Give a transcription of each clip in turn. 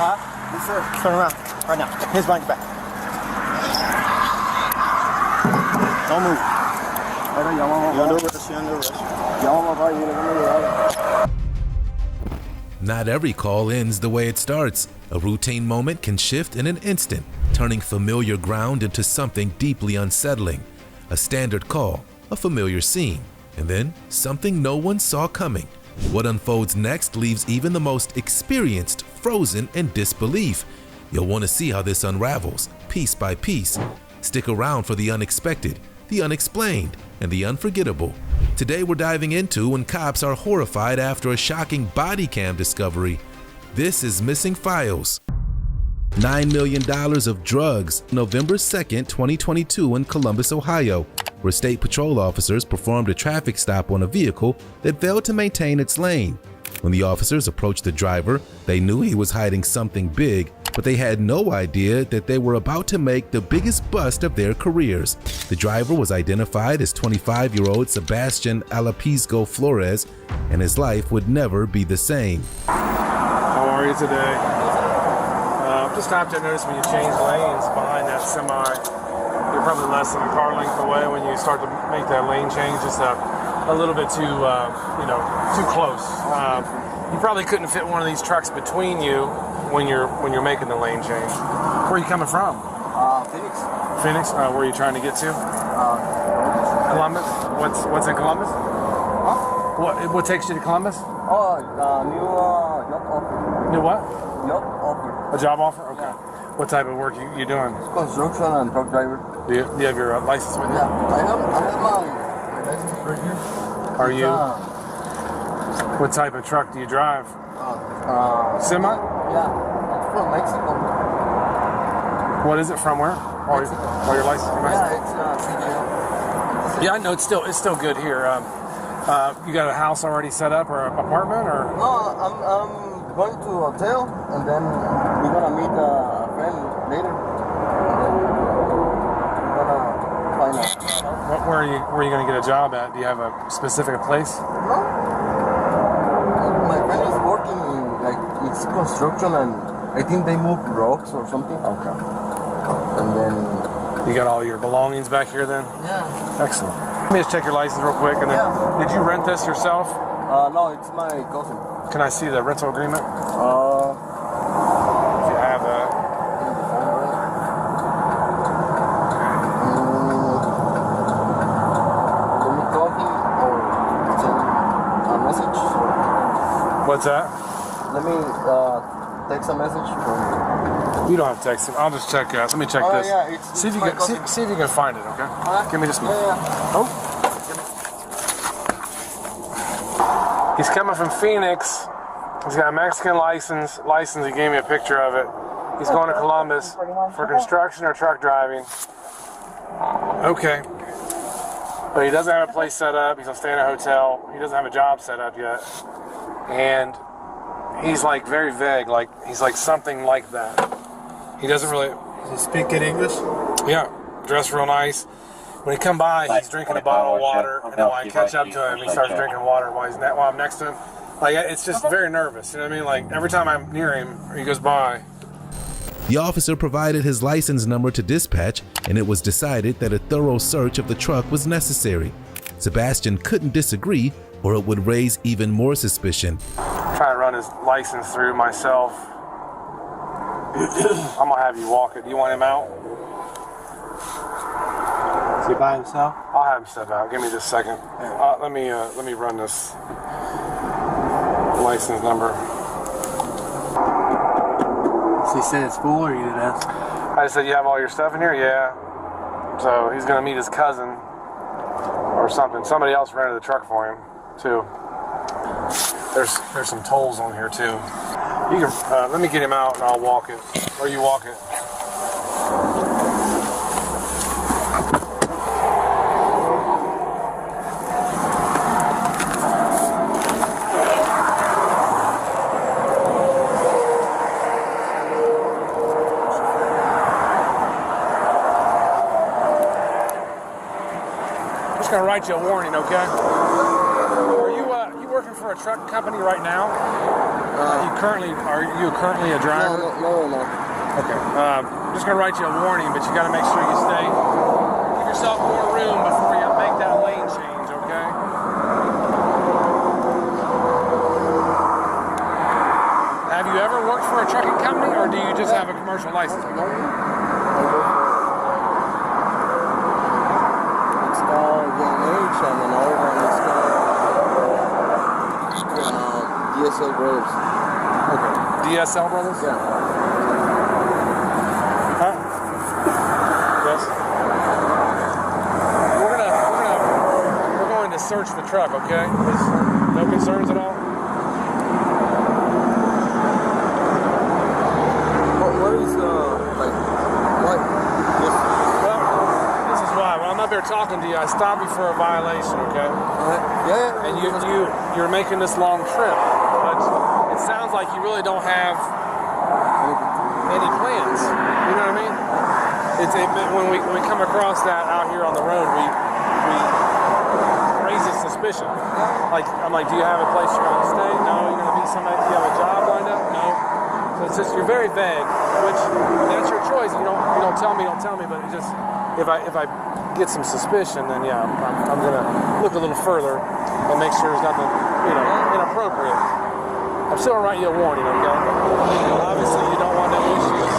Yes, sir. Turn around. Right now. His blanket back. Don't move. You're under arrest. You're under arrest. Not every call ends the way it starts. A routine moment can shift in an instant, turning familiar ground into something deeply unsettling. A standard call, a familiar scene, and then something no one saw coming. What unfolds next leaves even the most experienced frozen in disbelief. You'll want to see how this unravels, piece by piece. Stick around for the unexpected, the unexplained, and the unforgettable. Today we're diving into when cops are horrified after a shocking body cam discovery. This is Missing Files. $9 million of drugs, November 2nd, 2022 in Columbus, Ohio, where state patrol officers performed a traffic stop on a vehicle that failed to maintain its lane. When the officers approached the driver, they knew he was hiding something big, but they had no idea that they were about to make the biggest bust of their careers. The driver was identified as 25-year-old Sebastian Alapizgo Flores, and his life would never be the same. How are you today? Just stopped to notice when you change lanes behind that semi, you're probably less than a car length away when you start to make that lane change. Just a little bit too, too close. You probably couldn't fit one of these trucks between you when you're making the lane change. Where are you coming from? Phoenix. Phoenix. Where are you trying to get to? Columbus. What's in Columbus? Huh? What takes you to Columbus? New job offer. New what? Job offer. A job offer? Okay. What type of work you doing? Construction and truck driver. Do you have your license with you? Yeah, I have my license right here. Are you? What type of truck do you drive? Semi? Yeah, it's from Mexico. What is it from where? Mexico. Your license from Mexico? Yeah, it's CDL. Yeah, I know it's still good here. You got a house already set up or an apartment or? No, I'm going to a hotel and then we're gonna meet a friend later. And then we're gonna find out. Where are you gonna get a job at? Do you have a specific place? No. My friend is working in it's construction and I think they move rocks or something. Okay. And then you got all your belongings back here then? yeah. Excellent. Let me just check your license real quick. And then, Yeah. Did you rent this yourself? No, it's my cousin. Can I see the rental agreement? If you have that. Let me call him or send a message. What's that? Let me text a message from. You don't have to text him. I'll just check. Let me check this. Yeah, it's See if you my can cousin. see if you can find it. Okay. Give me just a minute. Yeah. Oh. He's coming from Phoenix. He's got a Mexican license. He gave me a picture of it. He's going to Columbus for construction or truck driving. Okay. But he doesn't have a place set up. He's going to stay in a hotel. He doesn't have a job set up yet. And he's like very vague. Like he's like something like that. He doesn't really. Does he speak in English? Yeah. Dressed real nice. When he come by, he's drinking a bottle of water, and then when I catch up to him, he starts drinking water while I'm next to him. Like, it's just very nervous, you know what I mean? Like, every time I'm near him, or he goes by. The officer provided his license number to dispatch, and it was decided that a thorough search of the truck was necessary. Sebastian couldn't disagree, or it would raise even more suspicion. Try to run his license through myself. I'm gonna have you walk it. Do you want him out? Is he by himself? I'll have him step out. Give me just a second. Let me run this license number. Does he say it's full or you didn't ask? I just said, you have all your stuff in here? Yeah. So he's gonna meet his cousin or something. Somebody else rented the truck for him too. There's some tolls on here too. You can let me get him out and I'll walk it, or you walk it. I'm just gonna write you a warning, okay? Are you working for a truck company right now? Are you currently a driver? No. Okay. I'm just gonna write you a warning, but you got to make sure you stay. Give yourself more room before you make that lane change. Okay. Have you ever worked for a trucking company, or do you just have a commercial license? It's called H, and another one is called DSL Brothers. Okay. DSL Brothers? Yeah. Huh? Yes. We're going to search the truck, okay? No concerns at all? What is like what? Well, this is why. When I'm up there talking to you, I stop you for a violation, okay? Yeah. And you're making this long trip, but it sounds like you really don't have any plans. You know what I mean? When we come across that out here on the road, we raises suspicion. Like I'm like, do you have a place you're going to stay? No. You're going to be somebody? Do you have a job lined up? No. So it's just you're very vague, which that's your choice. You don't tell me. But it just if I get some suspicion, then yeah, I'm going to look a little further and make sure there's nothing inappropriate. I'm still going to write you a warning, okay? Obviously, you don't want no issues.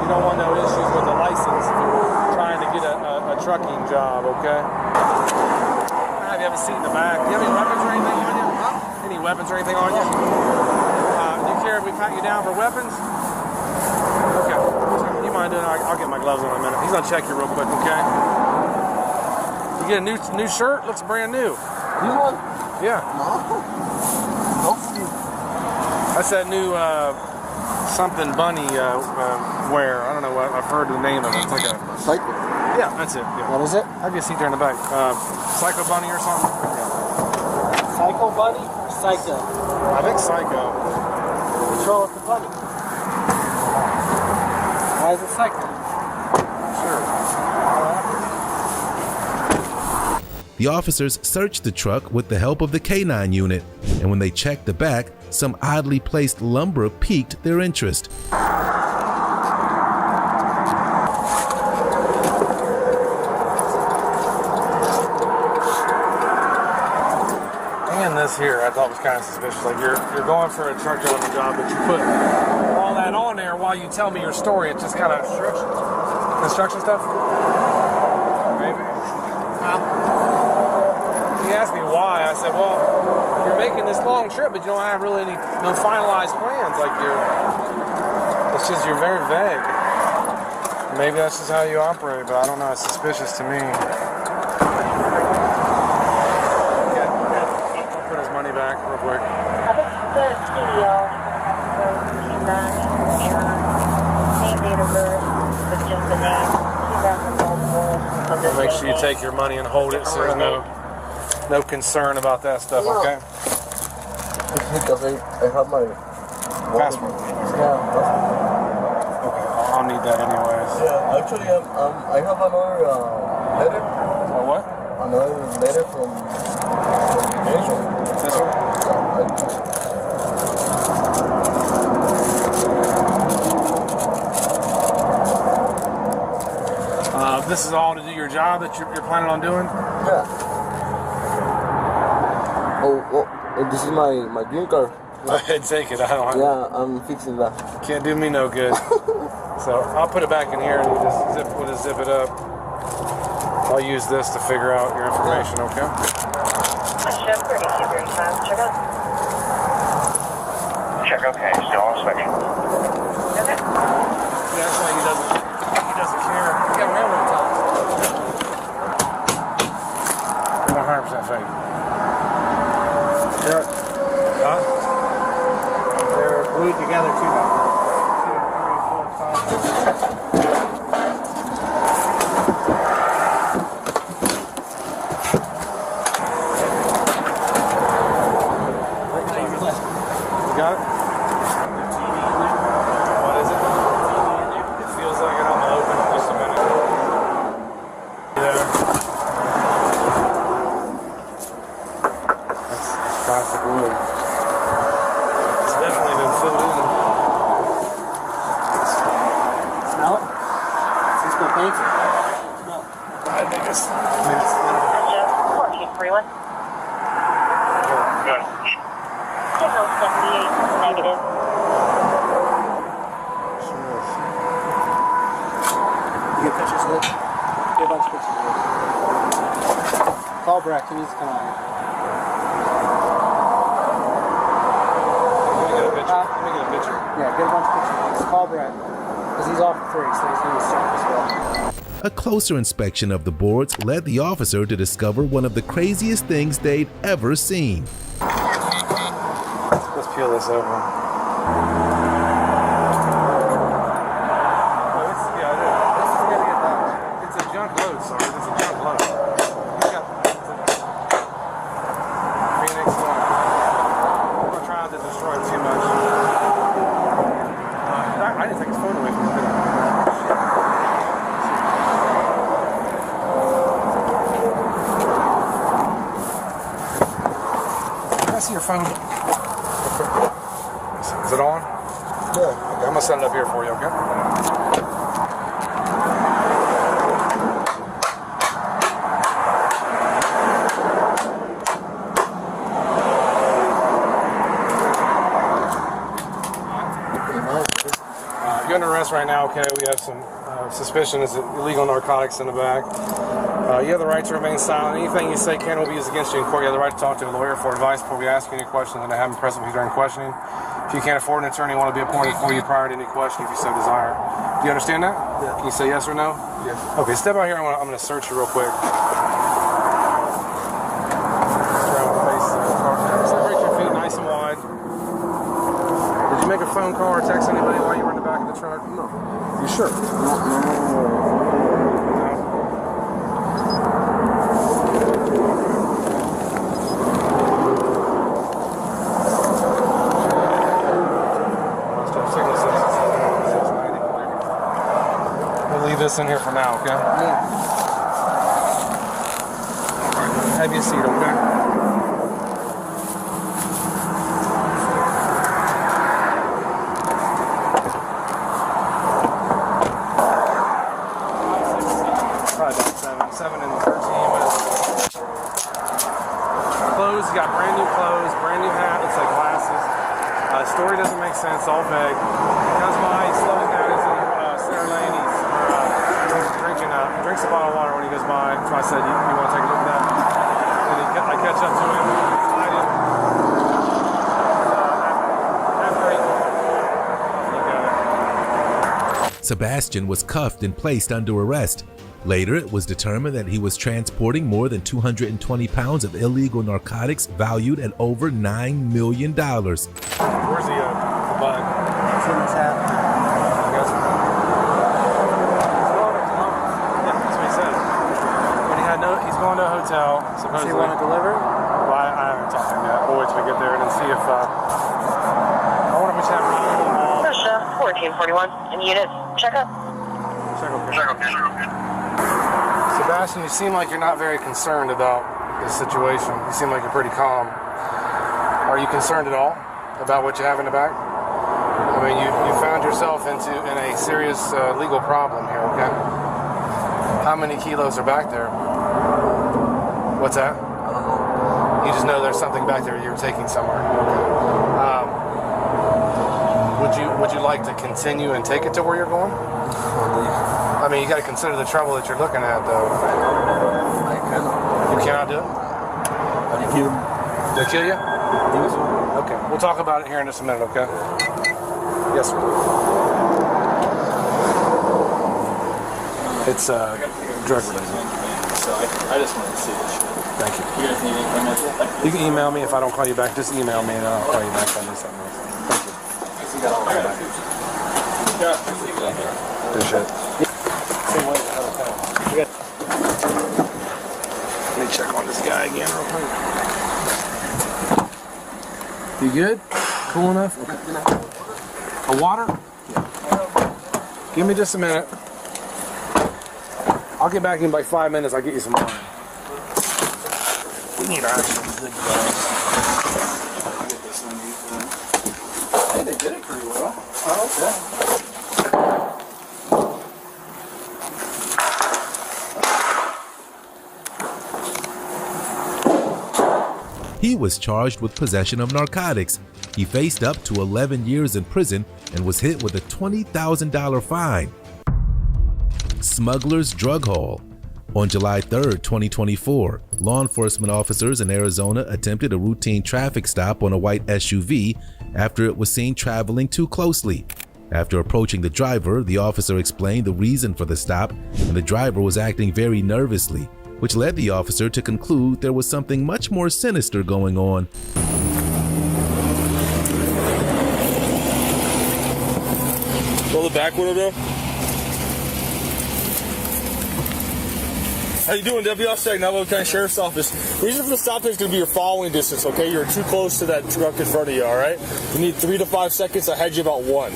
You don't want no issues with the license if you're trying to get a trucking job, okay? Have you have a seat in the back? Do you have any weapons or anything on you? Huh? Any weapons or anything on you? Do you care if we pat you down for weapons? Okay. You mind doing it? I'll get my gloves on in a minute. He's going to check you real quick, okay? You get a new shirt? Looks brand new. You want? Yeah. No. That's that new something bunny wear. I don't know what I've heard the name of it. It's like a Psycho. yeah, that's it. Yeah. What is it? I'll get a seat there in the back. Psycho bunny or something. Yeah. Psycho bunny or psycho? I think psycho. What's wrong with the bunny? Why is it psycho? The officers searched the truck with the help of the K9 unit, and when they checked the back, some oddly placed lumber piqued their interest. And this here, I thought was kind of suspicious. Like you're going for a truck driving job, but you put all that on there while you tell me your story. It's just kind of construction stuff. Maybe. He asked me why. I said, well, you're making this long trip, but you don't have really no finalized plans. Like it's just you're very vague. Maybe that's just how you operate, but I don't know. It's suspicious to me. I'll put his money back real quick. The studio Make sure you take your money and hold it so there's no concern about that stuff, okay? Because I have my Passport. Yeah, passport. Okay, I'll need that anyways. Yeah, actually, I have another letter. Or what? Another letter from Asia. This one? This is all to do your job that you're planning on doing? Yeah. Oh, this is my green card. Go ahead, take it. I don't. Yeah, I'm fixing that. Can't do me no good. So I'll put it back in here and you just zip it up. I'll use this to figure out your information, okay? Check okay, still on switch. Okay. Yeah, that's why he doesn't care. You got railroad ties. 100% fake. Huh? They're glued together too. 2, 3, 4, 5. You got it? What is it? It feels like it on the open. Just a minute. There. That's plastic wood. It's definitely painful. I think it's. 1441. Good. Signal 78 negative. You get pictures of it? Get a bunch of pictures of it. Call Breck, he needs to come out here. Let me get a picture. Let me get a picture. Yeah, get a bunch of pictures. Just call Breck. Because he's off for 3, so he's going to check as well. A closer inspection of the boards led the officer to discover one of the craziest things they'd ever seen. Let's peel this over. It's a junk load, sorry. It's a junk load. Phoenix, I'm not trying to destroy it too much. I didn't take his phone away from him. Can I see your phone? Is it on? Yeah. Okay, I'm gonna set it up here for you, okay? You're under arrest right now, okay? We have some suspicion of illegal narcotics in the bag. You have the right to remain silent. Anything you say can will be used against you in court. You have the right to talk to a lawyer for advice before we ask you any questions and to have them present with you during questioning. If you can't afford an attorney, want to be appointed for you prior to any question if you so desire. Do you understand that? Yeah. Can you say yes or no? Yes. Okay, step out here. I'm going to search you real quick. Separate your feet nice and wide. Did you make a phone call or text anybody while you were in the back of the truck? No. You sure? No. This in here for now, okay? Yeah. Have your seat, okay? Probably about 7 and 13 minutes. Clothes, you got brand new clothes, brand new hat, looks like glasses. Story doesn't make sense, all vague. Comes by, he's slowing down, he's in center lane, drinks a bottle of water when he goes by. So I said, you want to take a look at that? And I catch up to him. After he Sebastian was cuffed and placed under arrest. Later, it was determined that he was transporting more than 220 pounds of illegal narcotics valued at over $9 million. Where's the bug? It's in his hat. He's going to a hotel, supposedly. Does he want to deliver? Well, I haven't talked to him yet. We'll wait till we get there and then see if, I wonder if we should have Russia, 1441. And unit, check up. Check okay. Sebastian, you seem like you're not very concerned about this situation. You seem like you're pretty calm. Are you concerned at all about what you have in the back? I mean, you found yourself in a serious legal problem here, okay? How many kilos are back there? What's that? I don't know. You just know there's something back there you're taking somewhere. Would you like to continue and take it to where you're going? I mean, you got to consider the trouble that you're looking at, though. I cannot. You cannot do it? How do you kill him? They'll kill you? Okay, we'll talk about it here in just a minute, okay? Yes, sir. It's drug related. So I just wanted to see this shit. Thank you. You guys need anything else? You can email me if I don't call you back. Just email me and I'll call you back if I need something else. Thank you. Good shit. Let me check on this guy again real quick. You good? Cool enough? Okay. A water? Yeah. Give me just a minute. I'll get back in like 5 minutes. I'll get you some water. We need action. Hey, they did it pretty well. Oh, okay. He was charged with possession of narcotics. He faced up to 11 years in prison and was hit with a $20,000 fine. Smuggler's drug haul. On July 3, 2024, law enforcement officers in Arizona attempted a routine traffic stop on a white SUV after it was seen traveling too closely. After approaching the driver, the officer explained the reason for the stop, and the driver was acting very nervously, which led the officer to conclude there was something much more sinister going on. Roll the back window down. How you doing, Deputy Officer? Navajo County Sheriff's Office. The reason for the stop is going to be your following distance, okay? You're too close to that truck in front of you, all right? You need 3 to 5 seconds. I had you about 1,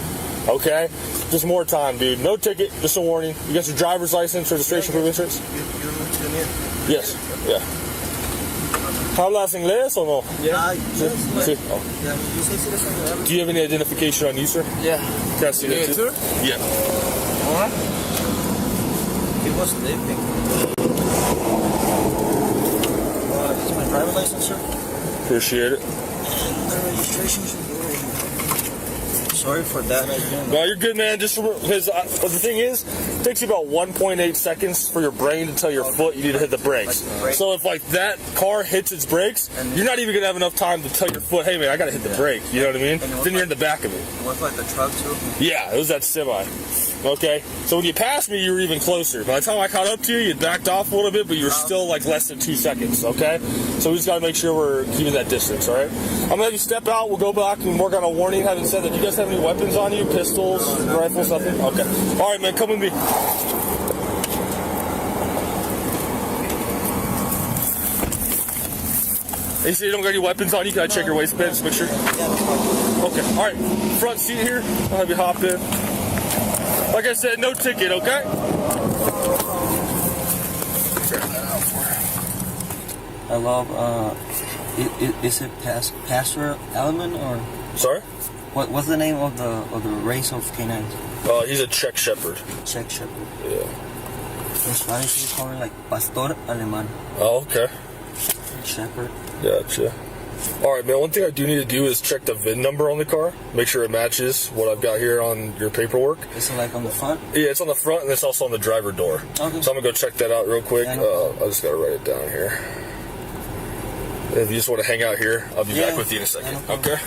okay? Just more time, dude. No ticket, just a warning. You got your driver's license, registration, proof of insurance? Yes, yeah. ¿Hablas inglés o no? Yeah. Sí. Oh. Do you have any identification on you, sir? Yeah. Can I see that, too? Yeah. Alright. He was sleeping. This is my driver's license, sir. Appreciate it. My registration should be right here. Sorry for that. No, you're good, man. Just because the thing is, it takes you about 1.8 seconds for your brain to tell your foot you need to hit the brakes. So if like that car hits its brakes, you're not even gonna have enough time to tell your foot, hey man, I gotta hit the brake. You know what I mean? Then you're in the back of it. What like the truck too? Yeah, it was that semi. Okay, so when you passed me, you were even closer. By the time I caught up to you, you backed off a little bit, but you were still like less than 2 seconds. Okay, so we just gotta make sure we're keeping that distance. All right, I'm gonna have you step out. We'll go back and work on a warning. Having said that, do you guys have any weapons on you? Pistols, rifles, nothing? Okay. All right, man, come with me. You say you don't got any weapons on you? Can I check your waistband? Just make sure. Okay. All right. Front seat here. I'll have you hop in. Like I said, no ticket, okay? I love, is it Pastor Element or? Sorry? What's the name of the race of canines? He's a Czech Shepherd. Czech Shepherd. Yeah. In Spanish we call it like Pastor Alemán. Oh, okay. Shepherd. Gotcha. Alright, man, one thing I do need to do is check the VIN number on the car. Make sure it matches what I've got here on your paperwork. Is it like on the front? Yeah, it's on the front and it's also on the driver door. Okay. So I'm going to go check that out real quick. Yeah, I just got to write it down here. If you just want to hang out here, I'll be back with you in a second. Yeah, no okay?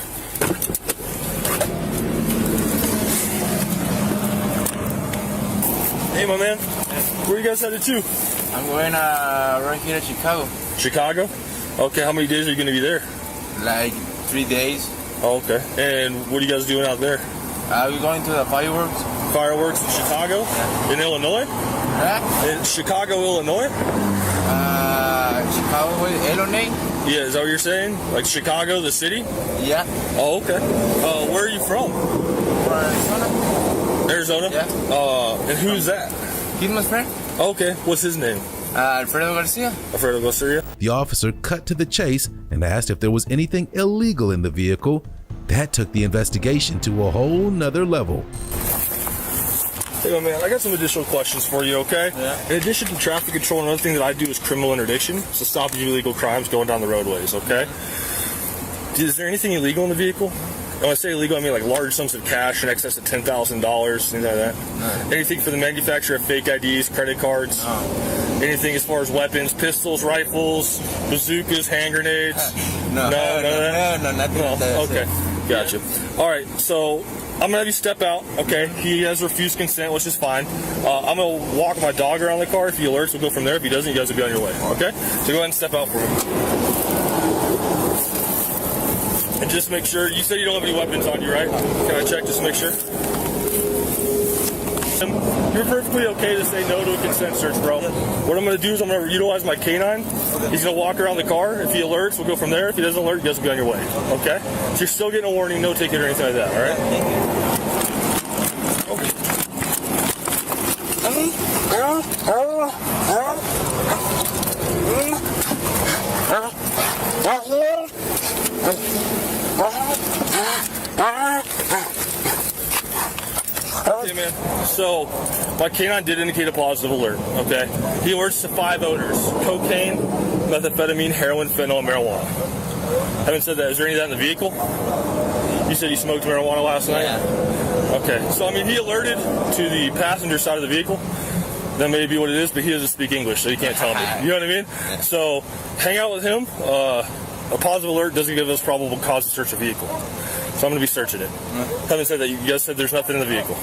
Hey, my man. Where you guys headed to? I'm going right here to Chicago. Chicago? Okay, how many days are you going to be there? Like 3 days. Oh, okay. And what are you guys doing out there? We're going to the fireworks. Fireworks in Chicago? Yeah. In Illinois? Yeah. In Chicago, Illinois? Chicago, Illinois. Yeah, is that what you're saying? Like Chicago, the city? Yeah. Oh, okay. Where are you from? From Arizona. Arizona? Yeah. And who's that? He's my friend. Okay. What's his name? Alfredo Garcia. Alfredo Garcia? The officer cut to the chase and asked if there was anything illegal in the vehicle. That took the investigation to a whole nother level. Hey, man, I got some additional questions for you, okay? Yeah. In addition to traffic control, another thing that I do is criminal interdiction, so stopping illegal crimes going down the roadways, okay? Is there anything illegal in the vehicle? When I say illegal, I mean like large sums of cash in excess of $10,000, things like that. No. Anything for the manufacture of fake IDs, credit cards? No. Anything as far as weapons, pistols, rifles, bazookas, hand grenades? No, none of that? No, nothing No. like that. Okay, gotcha. All right, so I'm gonna have you step out. Okay, he has refused consent, which is fine. I'm gonna walk my dog around the car. If he alerts, we'll go from there. If he doesn't, you guys will be on your way. Okay, so go ahead and step out for me. And just make sure, you said you don't have any weapons on you, right? Can I check just to make sure? You're perfectly okay to say no to a consent search, bro. What I'm going to do is I'm going to utilize my canine. He's going to walk around the car. If he alerts, we'll go from there. If he doesn't alert, you guys will be on your way. Okay? So you're still getting a warning, no ticket or anything like that, all right? Okay, man. So, my canine did indicate a positive alert, okay? He alerts to 5 odors: cocaine, methamphetamine, heroin, fentanyl, and marijuana. Having said that, is there any of that in the vehicle? You said you smoked marijuana last night? Yeah. Okay, so I mean, he alerted to the passenger side of the vehicle. That may be what it is, but he doesn't speak English, so he can't tell me. You know what I mean? So hang out with him. A positive alert doesn't give us probable cause to search a vehicle. So I'm going to be searching it. Having said that, you guys said there's nothing in the vehicle.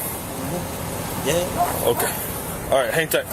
Yeah. Okay. All right, hang tight.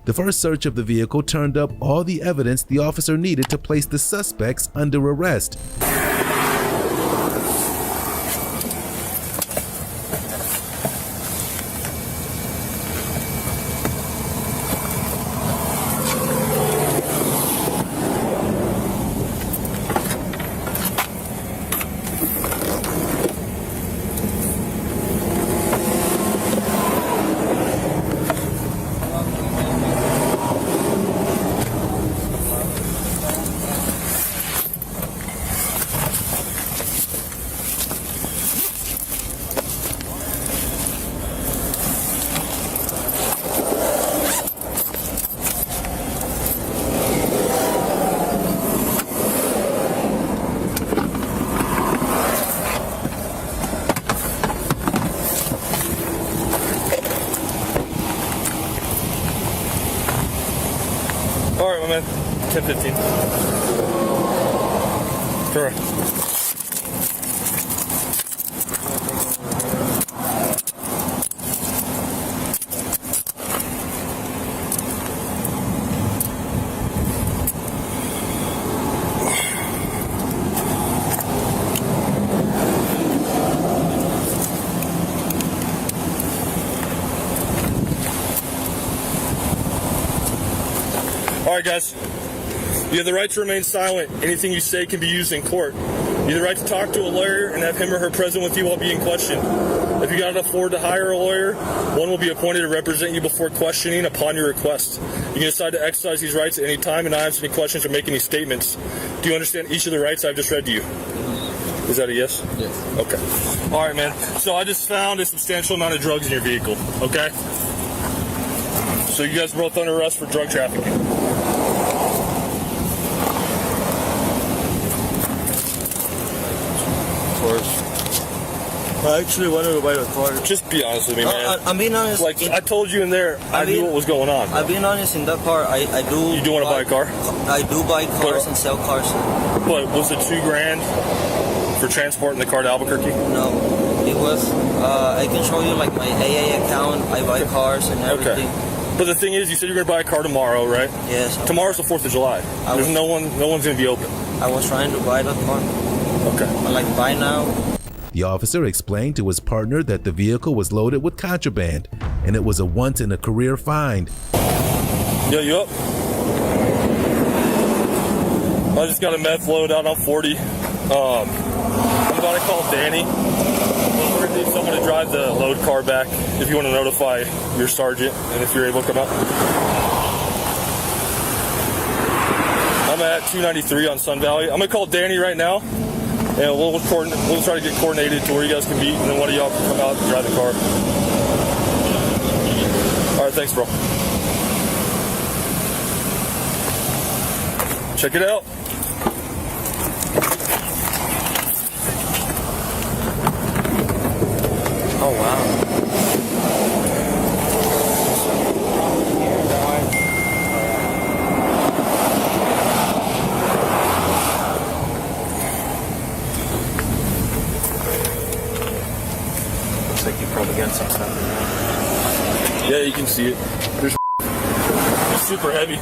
The first search of the vehicle turned up all the evidence the officer needed to place the suspects under arrest. All right, my man. 10:15. Correct. All right, guys. You have the right to remain silent. Anything you say can be used in court. You have the right to talk to a lawyer and have him or her present with you while being questioned. If you cannot afford to hire a lawyer, one will be appointed to represent you before questioning upon your request. You can decide to exercise these rights at any time and not answer any questions or make any statements. Do you understand each of the rights I've just read to you? Is that a yes? Yes. Okay. All right, man. So I just found a substantial amount of drugs in your vehicle, okay? So you guys are both under arrest for drug trafficking. I actually wanted to buy a car. Just be honest with me, man. I'm being honest. Like, I told you in there, I knew what was going on. I'm being honest, in that car, I do... You do want to buy a car? I do buy cars and sell cars. But was it $2,000 for transporting the car to Albuquerque? No. It was... I can show you, like, my AA account. I buy cars and everything. Okay. But the thing is, you said you're going to buy a car tomorrow, right? Yes. Tomorrow's the 4th of July. No one's going to be open. I was trying to buy that car. Okay. I like buy now. The officer explained to his partner that the vehicle was loaded with contraband and it was a once-in-a-career find. Yeah, you up? I just got a meth load out on 40. I'm about to call Danny. We're going to need someone to drive the load car back if you want to notify your sergeant and if you're able to come out. I'm at 293 on Sun Valley. I'm going to call Danny right now. And we'll try to get coordinated to where you guys can meet, and then one of y'all can come out and drive the car. All right, thanks, bro. Check it out. Oh, wow. Looks like you probably got some stuff in there. Yeah, you can see it. There's it's super heavy.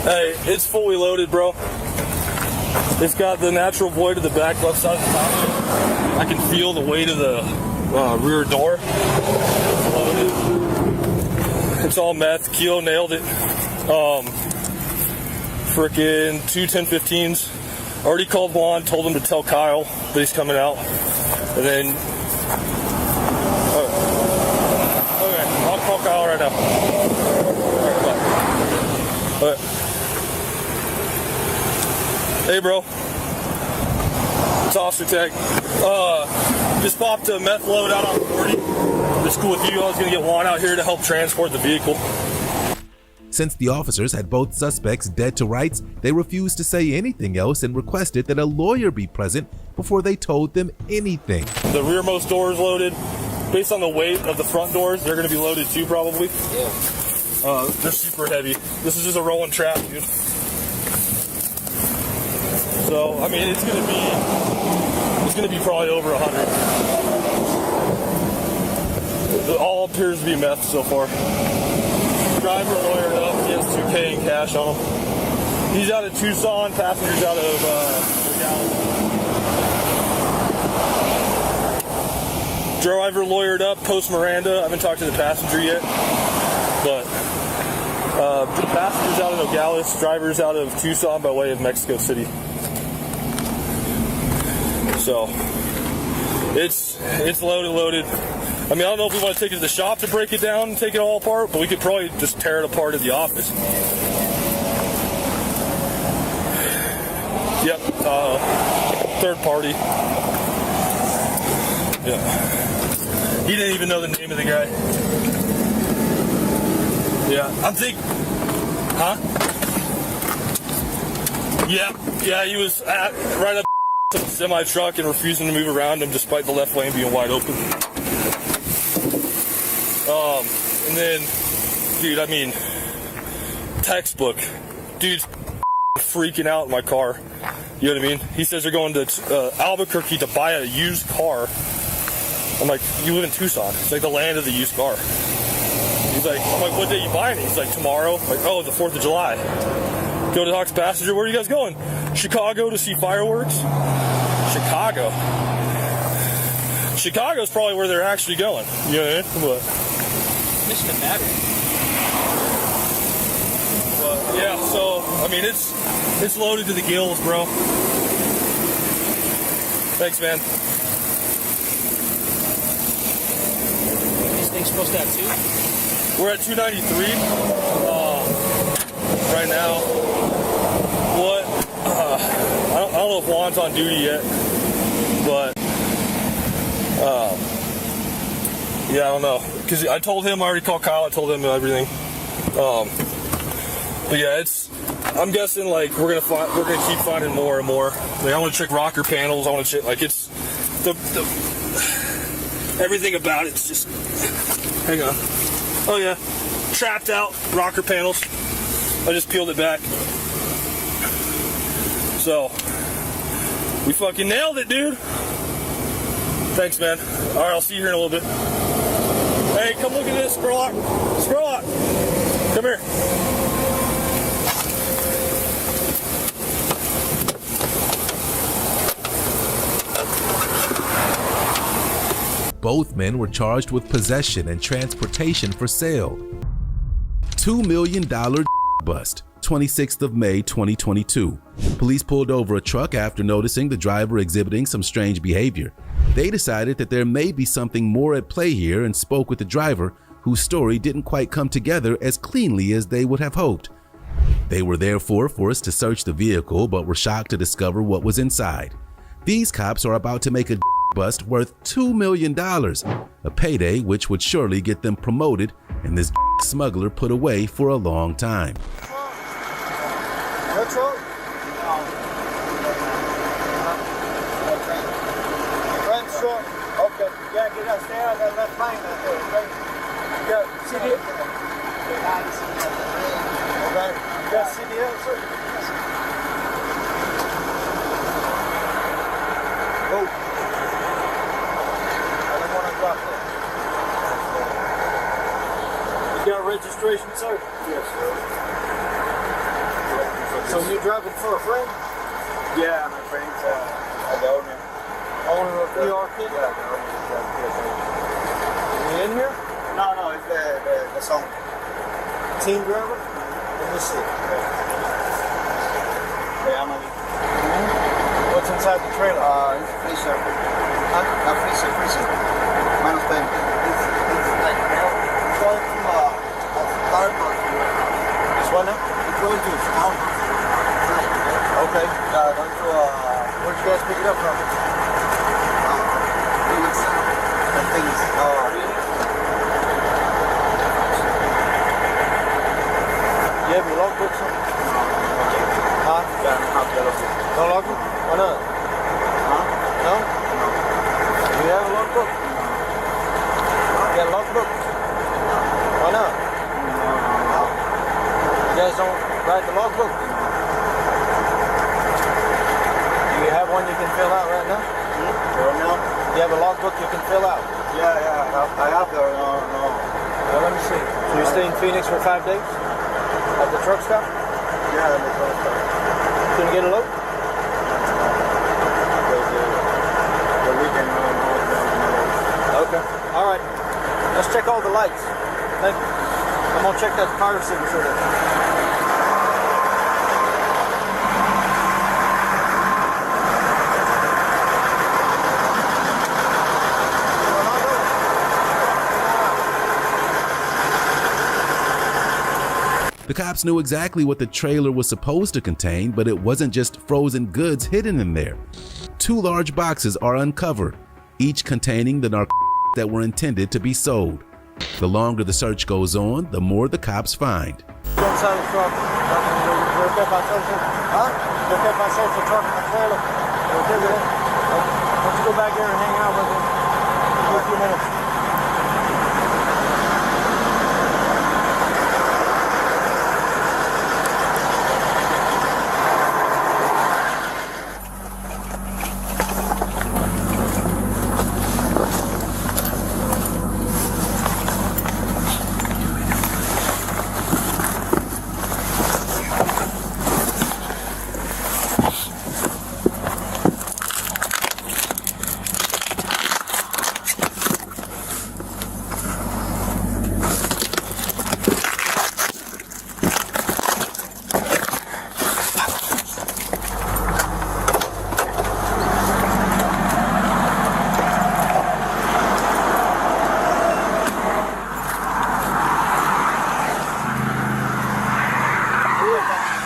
Hey, it's fully loaded, bro. It's got the natural void of the back left side of the top. I can feel the weight of the rear door. It's loaded. It's all meth. Kilo nailed it. Frickin' 2 10-15s. Already called Juan, told him to tell Kyle that he's coming out. And then... okay, I'll call Kyle right now. Alright, bye. Hey, bro. It's Officer Tech. Just popped a meth load out on 40. Just cool with you. I was going to get Juan out here to help transport the vehicle. Since the officers had both suspects dead to rights, they refused to say anything else and requested that a lawyer be present before they told them anything. The rearmost door is loaded. Based on the weight of the front doors, they're going to be loaded too, probably. Yeah. They're super heavy. This is just a rolling trap, dude. So, I mean, it's gonna be probably over 100. It all appears to be meth so far. Driver lawyered up. He has $2K in cash on him. He's out of Tucson. Passengers out of Nogales. Driver lawyered up. Post Miranda. I haven't talked to the passenger yet, but passengers out of Nogales. Drivers out of Tucson by way of Mexico City. So it's loaded. I mean, I don't know if we want to take it to the shop to break it down and take it all apart, but we could probably just tear it apart at the office. Yep, third party. Yeah. He didn't even know the name of the guy. Yeah, I'm thinking, huh? Yeah, he was right up to the semi truck and refusing to move around him despite the left lane being wide open. And then, dude, I mean, textbook. Dude's freaking out in my car. You know what I mean? He says they're going to Albuquerque to buy a used car. I'm like, you live in Tucson. It's like the land of the used car. He's like, I'm like, what day are you buying it? He's like, tomorrow. I'm like, oh, the 4th of July. Go to the Hawks passenger. Where are you guys going? Chicago to see fireworks? Chicago's probably where they're actually going. You know what I mean? But, Michigan matter. But yeah, so I mean it's loaded to the gills, bro. Thanks, man. These things supposed to have 2? We're at 293 right now. What? I don't know if Juan's on duty yet, but yeah, I don't know. Because I told him, I already called Kyle, I told him everything. But yeah, I'm guessing like we're gonna keep finding more and more. Like I want to check rocker panels, I want to check, like it's the everything about it's just, hang on. Oh yeah, trapped out rocker panels. I just peeled it back. So, we fucking nailed it, dude. Thanks, man. All right, I'll see you here in a little bit. Hey, come look at this, Scroll out. Come here. Both men were charged with possession and transportation for sale. $2 million bust, 26th of May 2022. Police pulled over a truck after noticing the driver exhibiting some strange behavior. They decided that there may be something more at play here and spoke with the driver, whose story didn't quite come together as cleanly as they would have hoped. They were therefore forced to search the vehicle, but were shocked to discover what was inside. These cops are about to make a bust worth $2 million, a payday which would surely get them promoted and this smuggler put away for a long time. Your truck? Friend's truck? Okay. Yeah, get upstairs. That left lane right there, okay? You got CDL? Okay. You got CDL, sir? Oh. I don't want to go. situation, sir? Yes, sir. So you driving for a friend? Yeah, my friend's the owner. Owner of ERP? Yeah, the owner of the You in here? No, it's the song. Team driver? Let me see. What's inside the trailer? It's freezer. Huh? Freezer. Minus 10. It's like going to Starbucks. This one now? It's going to Starbucks. Okay. Going to Where'd you guys pick it up from? Phoenix. Things. You have your logbook, sir? Huh? Yeah, I have the logbook. No logbook? Why not? Huh? No? Do you have a logbook? You got a logbook? Why not? You guys don't write the logbook? Do you have one you can fill out right now? Right now? You have a logbook you can fill out? Yeah, I have the no. Well, let me see. So you stay in Phoenix for 5 days? At the truck stop? Yeah, the truck stop. Couldn't get a load? The weekend, no. Okay. All right. Let's check all the lights. Thank you. I'm gonna check that car signature there. The cops knew exactly what the trailer was supposed to contain, but it wasn't just frozen goods hidden in there. 2 large boxes are uncovered, each containing the narcotics that were intended to be sold. The longer the search goes on, the more the cops find. Go inside the truck. You're okay if I search it? Huh? You're okay if I search the truck and the trailer? You're okay with it? Why don't you go back here and hang out with me for a few minutes?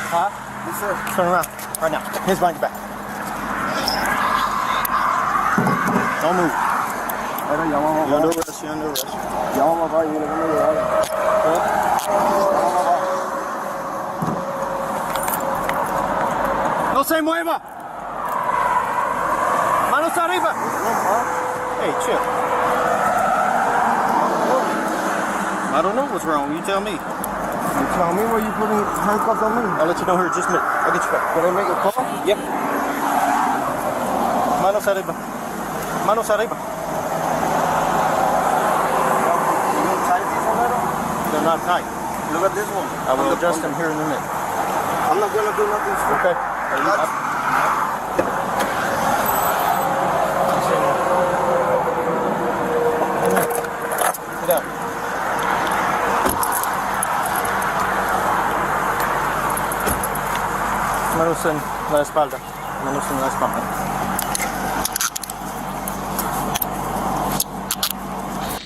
Huh? Yes, sir. Turn around. Right now. Hands behind your back. Don't move. You're under arrest. You're under arrest. No se mueva. Manos arriba. Hey, chill. I don't know what's wrong. You tell me. You tell me why you putting handcuffs on me. I'll let you know here in just a minute. I'll get you back. Can I make a call? Yep. Manos arriba. Manos arriba. You need tight these on that? They're not tight. Look at this one. I will adjust them here in a minute. I'm not gonna do nothing stupid. Okay. Sit down. Manos en la espalda. Manos en la espalda.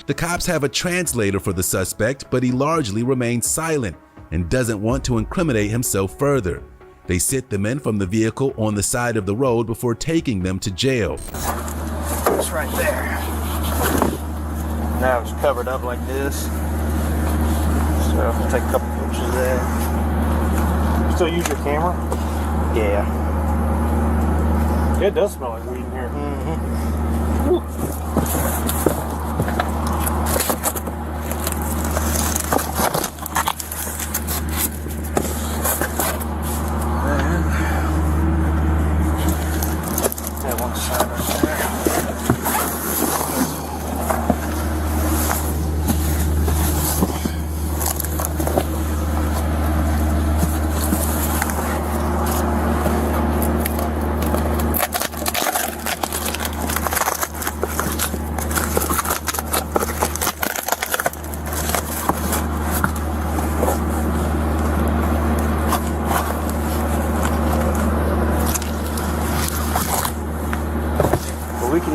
The cops have a translator for the suspect, but he largely remains silent and doesn't want to incriminate himself further. They sit the men from the vehicle on the side of the road before taking them to jail. It's right there. Now it's covered up like this. So I'll take a couple pictures of that. You still use your camera? Yeah. It does smell like weed in here. That one side right there.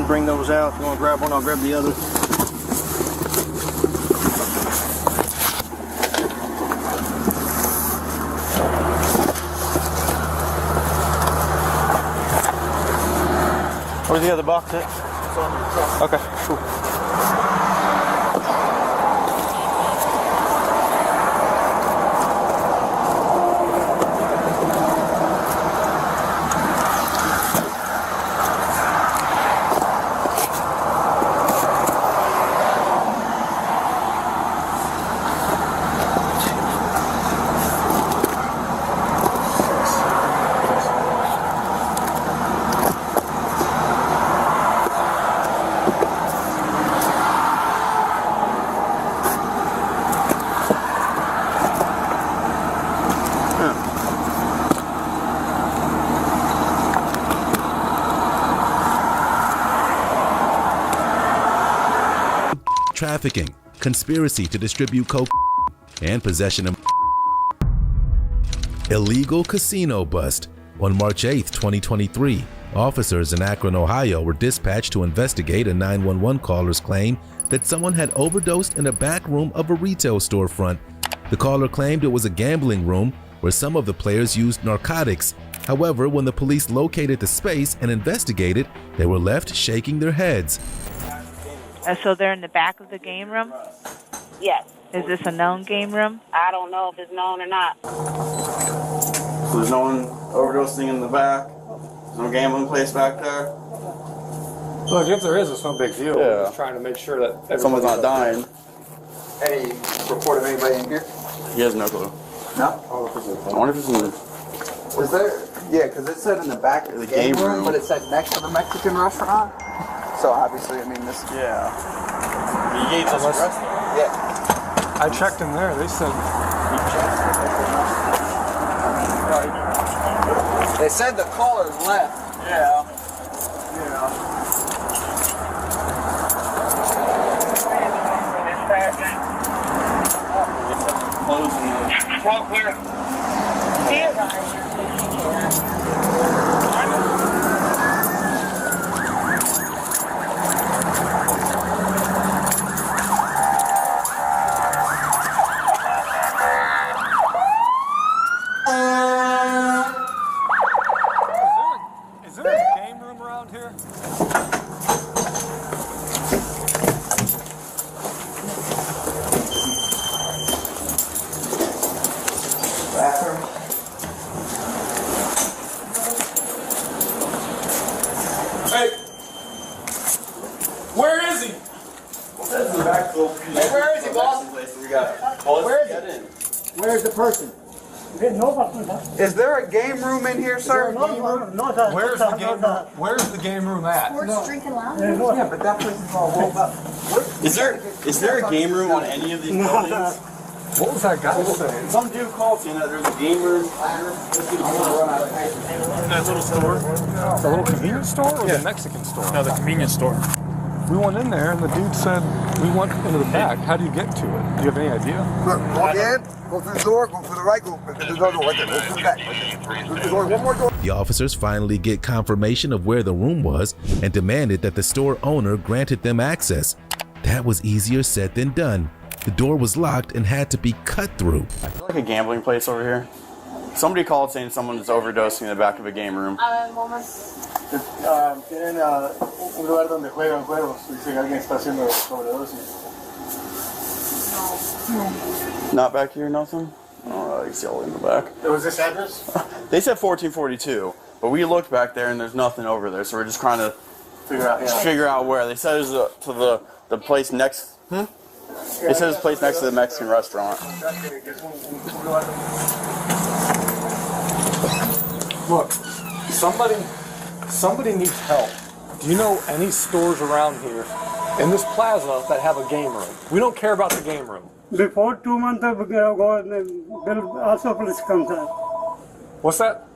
bring those out. If you want to grab one, I'll grab the other. Where's the other box at? Okay, cool. Trafficking, conspiracy to distribute coke, and possession of illegal casino bust. On March 8, 2023, officers in Akron, Ohio were dispatched to investigate a 911 caller's claim that someone had overdosed in a back room of a retail storefront. The caller claimed it was a gambling room where some of the players used narcotics. However, when the police located the space and investigated, they were left shaking their heads. So they're in the back of the game room? Yes. Is this a known game room? I don't know if it's known or not. So there's no one overdosing in the back? There's no gambling place back there? Look, if there is, it's no big deal. Yeah. We're just trying to make sure that Someone's not dying. Any report of anybody in here? He has no clue. No? I wonder if it's in the... Was there? Yeah, because it said in the back of the game room, but it said next to the Mexican restaurant. So obviously, I mean, this. Yeah. He gave us a restaurant. Yeah. I checked in there. They said. They said the callers left. Yeah. Is there a game room around here? Bathroom. Hey, where is he? That's the back door. Hey, where is he, boss? Where is it? Where's the person? Is there a game room in here, sir? Where's the game room? Where's the game room at? Drinking lounge? Yeah, but that place is all rolled up. Is there a game room on any of these buildings? What was that guy saying? Some dude called saying that there's a game room. That little store? The little convenience store or the Mexican store? No, the convenience store. We went in there and the dude said we went into the back. How do you get to it? Do you have any idea? Look, walk in, go through the door, go through the right, go through the door right there, go through the back. Through the door, one more door. The officers finally get confirmation of where the room was and demanded that the store owner granted them access. That was easier said than done. The door was locked and had to be cut through. I feel like a gambling place over here. Somebody called saying someone is overdosing in the back of a game room. Tienen un lugar donde juegan juegos. Dice que alguien está haciendo sobredosis. Not back here, nothing? Oh, you see all in the back. Was this address? They said 1442, but we looked back there and there's nothing over there, so we're just trying to figure out where. They said it was to the place next. They said it's place next to the Mexican restaurant. Look, somebody needs help. Do you know any stores around here in this plaza that have a game room? We don't care about the game room. Before 2 months ago, bill also police comes there. What's that?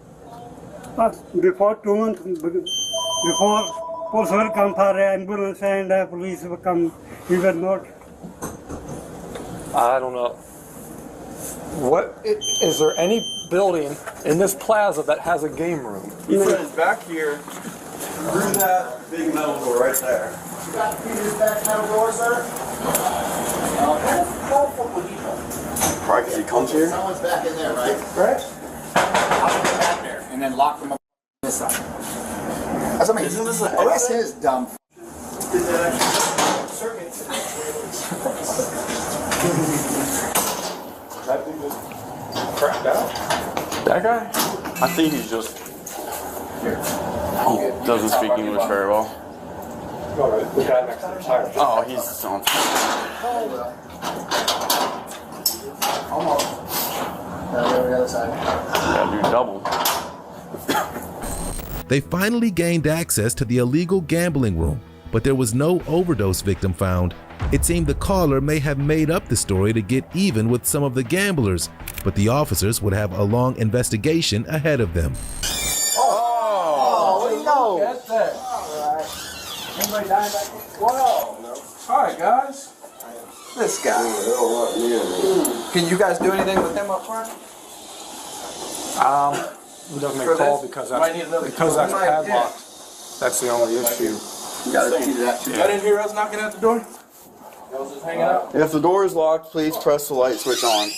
Before 2 months, before police will come for ambulance and police will come, we were not. I don't know. Is there any building in this plaza that has a game room? He says back here Through that big metal door right there. You got the key to this back metal door, sir? Probably because he comes here. Someone's back in there, right? Right? I'll get back there and then lock them up on this side. That's amazing. Isn't this an Oh, that's his dumb. Is that actually circuits? That thing just cracked out. That guy? I think he's just. He doesn't speak English very well. Alright, the guy next to the tire. Oh, he's just on. Almost. Over the other side. Yeah, do double. They finally gained access to the illegal gambling room, but there was no overdose victim found. It seemed the caller may have made up the story to get even with some of the gamblers, but the officers would have a long investigation ahead of them. Oh, what do you know? That's that. Alright. Anybody dying back there? Whoa. Alright, guys. This guy. Can you guys do anything with him up front? We don't make a call because that's padlocked. That's the only issue. You got a key to that too. I didn't hear us knocking at the door. I was just hanging out. If the door is locked, please press the light switch on.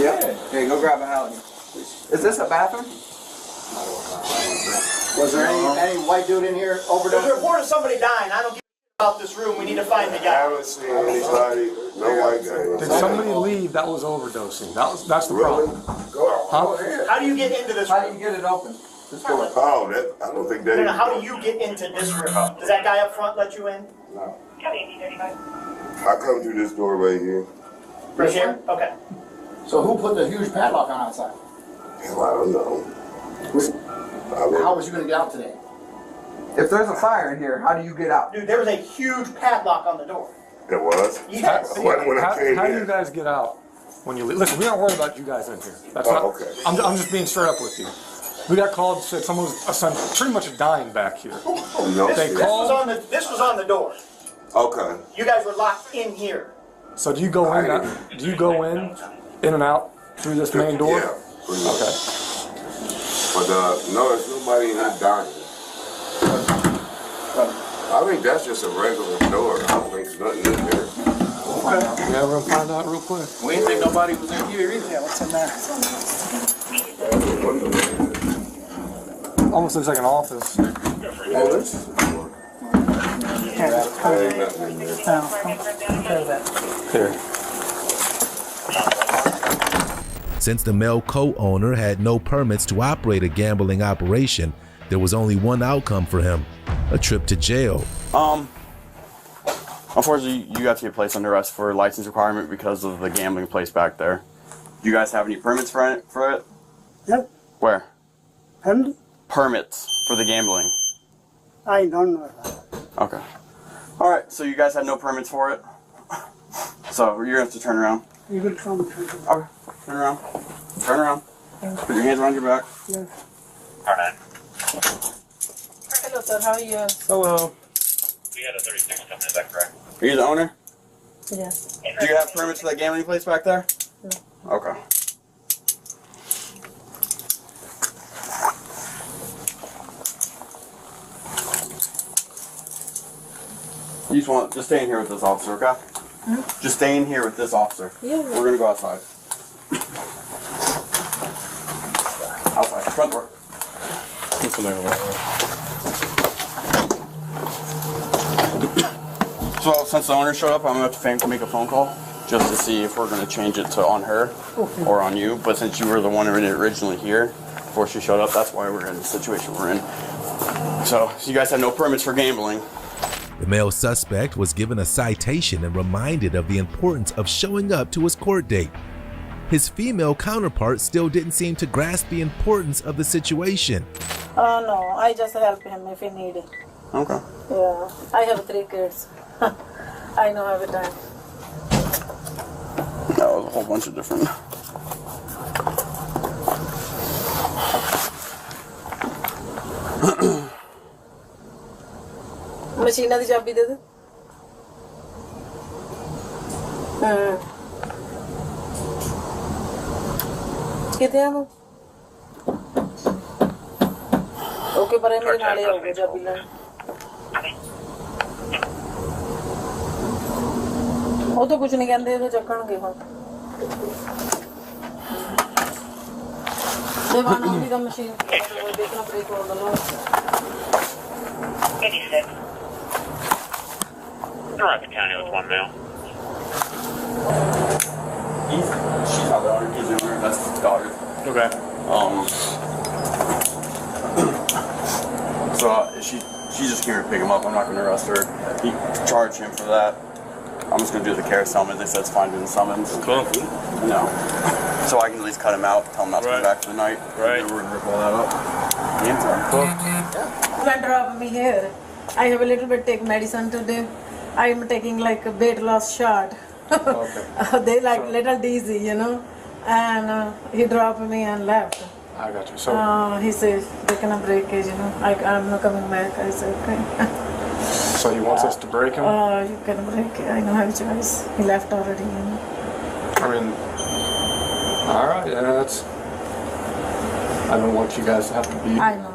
Yeah. Hey, go grab a Howdy. Is this a bathroom? Was there any white dude in here overdosing? There's a report of somebody dying. I don't give a about this room. We need to find the guy. I haven't seen anybody, no white guy. Did somebody leave that was overdosing? That's the problem. Huh? How do you get into this How room? do you get it open? Oh, that, I don't think they. No, how do you get into this room? Does that guy up front let you in? No. I come through this doorway here. Right here? Okay. So who put the huge padlock on outside? Hell, I don't know. How was you going to get out today? If there's a fire in here, how do you get out? Dude, there was a huge padlock on the door. There was? Yes. When I came How do in. you guys get out when you leave? Listen, we aren't worried about you guys in here. That's not. Okay. I'm just being straight up with you. We got called, said someone was pretty much dying back here. No. They called. This was on the door. Okay. You guys were locked in here. So do you go in? Do you go in and out through this main door? Yeah. Okay. But no, there's nobody in here dying. I think that's just a regular door. I don't think there's nothing in there. Okay. Yeah, we're gonna find out real quick. We didn't think nobody was in here either. Yeah, what's in there? Almost looks like an office. Here. Since the male co-owner had no permits to operate a gambling operation, there was only one outcome for him: a trip to jail. Unfortunately, you got to get placed under arrest for license requirement because of the gambling place back there. Do you guys have any permits for it? Yep. Where? And Permits for the gambling. I don't know that. Okay. All right. So you guys have no permits for it. So you're gonna have to turn around. You will come. Okay. Turn around. Turn around. Put your hands around your back. Yes. Hello, sir. How are you? Hello. We had a 36 coming, is that correct? Are you the owner? Yes. Do you have permits for that gambling place back there? No. Okay. You just stay in here with this officer, okay? Just stay in here with this officer. Yeah. We're gonna go outside. Outside, front door. So since the owner showed up, I'm gonna have to make a phone call just to see if we're gonna change it to on her or on you. But since you were the one originally here before she showed up, that's why we're in the situation we're in. So you guys have no permits for gambling. The male suspect was given a citation and reminded of the importance of showing up to his court date. His female counterpart still didn't seem to grasp the importance of the situation. No, I just help him if he need it. Okay. Yeah, I have 3 kids. I know every time. That was a whole bunch of different. मशीना दी चाबी दे दे किथे है वो okay पर मेरे नाले आओगे जब भी लें वो तो कुछ नहीं कहते तो चक्कणगे हम देवाना होगी का मशीन देखना ब्रेक हो गया 86. North County with 1 male. She's not the owner, he's the owner, that's his daughter. Okay. So she's just here to pick him up. I'm not going to arrest her. He charged him for that. I'm just going to do the care summons. They said it's fine doing the summons. Cool. No. So I can at least cut him out, tell him not to come back for the night. Right. We're going to rip all that up. Cool. When drop me here, I have a little bit take medicine today. I am taking like a weight loss shot. Okay. They like little dizzy, you know. And he dropped me and left. I got you. So He said they cannot break it, you know. I'm not coming back. I said okay. so he wants us to break him? You can break it. I don't have a choice. He left already, you know. I mean, all right. Yeah, that's. I don't want you guys to have to be. I know.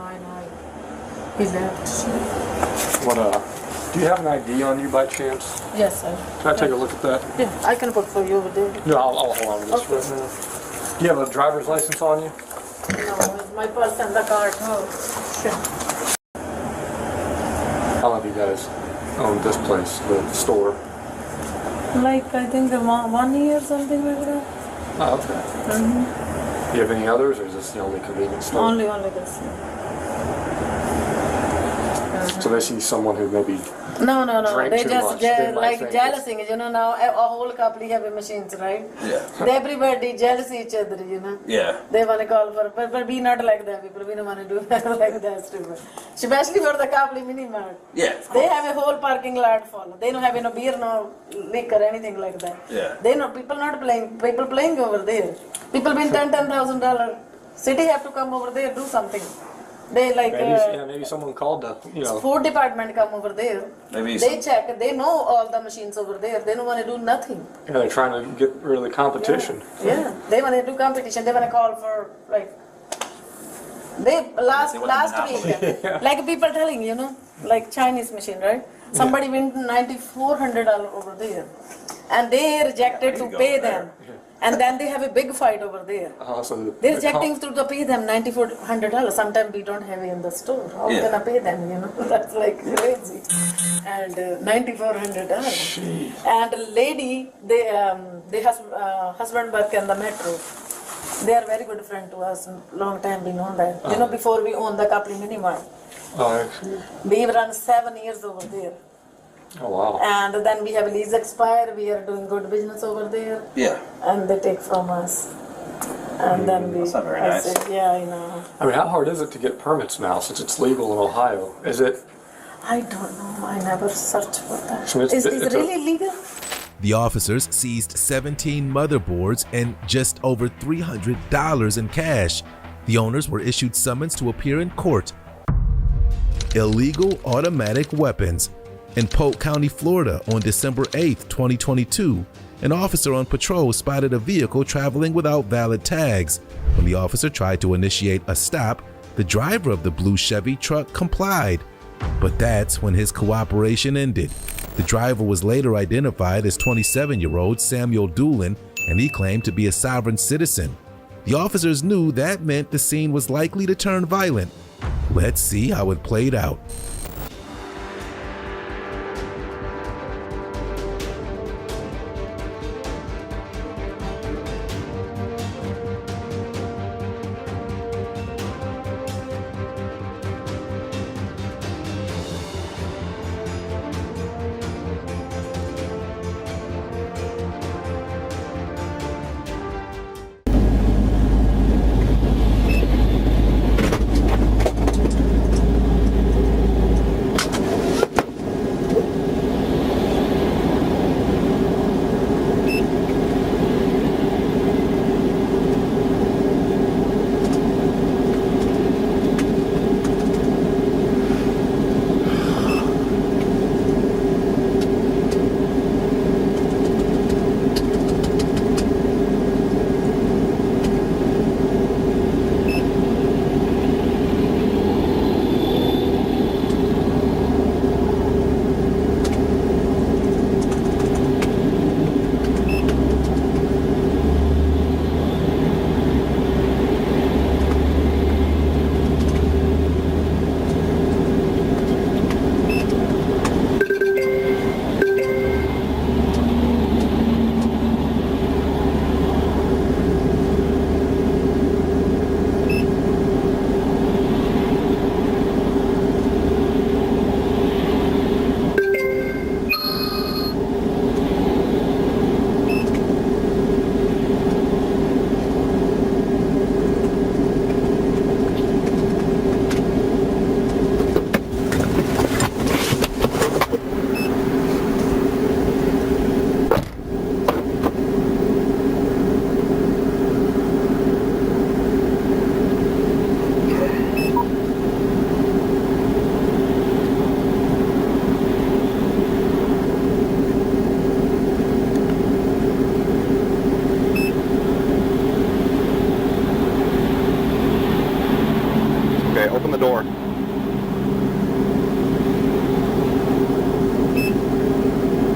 He left. So. What do you have an ID on you by chance? Yes, sir. Can I take a look at that? Yeah, I can put for you over there. No, I'll hold on to this Okay. right now. Do you have a driver's license on you? No, it's my purse and the card. Oh, sure. How long have you guys owned this place, the store? Like I think 1 year something like that. Oh, okay. Mm-hmm. Do you have any others, or is this the only convenience store? Only this. So they see someone who maybe No. drank They too just much. They might like think jealousy. You know, now a whole couple have machines, right? Yeah. Everybody jealous each other, you know. Yeah. They want to call for, but we not like that. People, we don't want to do like that, stupid. Especially for the couple mini mart. Yeah. They have a whole parking lot full. They don't have no beer, no liquor, anything like that. Yeah. They know people not playing. People playing over there. People been $10,000. City have to come over there do something. They like maybe someone called the food department come over there. Maybe They check. They know all the machines over there. They don't want to do nothing. Yeah, they're trying to get rid of the competition. Yeah, they want to do competition. They want to call for like. They last week, like people telling like Chinese machine, right? Somebody win $9,400 over there, and they rejected to pay them, and then they have a big fight over there. So They're rejecting to pay them $9,400. Sometimes we don't have it in the store. How we gonna pay them? That's like crazy. And $9,400. And a lady, they husband work in the metro. They are very good friend to us. Long time we know that. Before we own the Capri Mini Mart. We run 7 years over there. Oh wow. And then we have lease expire. We are doing good business over there. Yeah. And they take from us. And then we. That's not very I nice. said, yeah, I know. I mean, how hard is it to get permits now since it's legal in Ohio? Is it? I don't know. I never searched for that. So Is it really legal? The officers seized 17 motherboards and just over $300 in cash. The owners were issued summons to appear in court. Illegal automatic weapons. In Polk County, Florida, on December 8, 2022, an officer on patrol spotted a vehicle traveling without valid tags. When the officer tried to initiate a stop, the driver of the blue Chevy truck complied. But that's when his cooperation ended. The driver was later identified as 27-year-old Samuel Doolin, and he claimed to be a sovereign citizen. The officers knew that meant the scene was likely to turn violent. Let's see how it played out. door.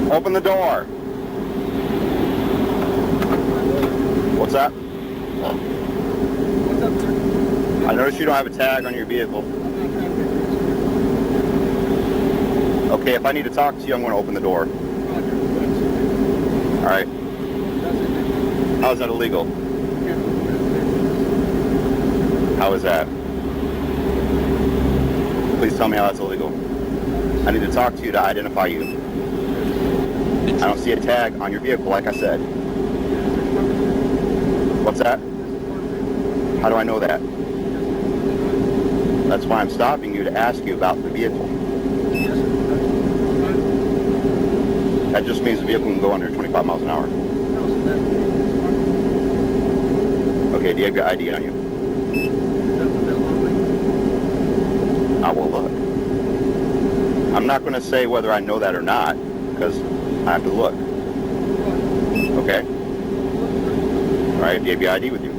Open the door. What's that? I noticed you don't have a tag on your vehicle. Okay, if I need to talk to you, I'm going to open the door. All right. How is that illegal? How is that? Please tell me how that's illegal. I need to talk to you to identify you. I don't see a tag on your vehicle, like I said. What's that? How do I know that? That's why I'm stopping you to ask you about the vehicle. That just means the vehicle can go under 25 miles an hour. Okay, do you have your ID on you? I will look. I'm not going to say whether I know that or not, because I have to look. Okay? All right, do you have your ID with you?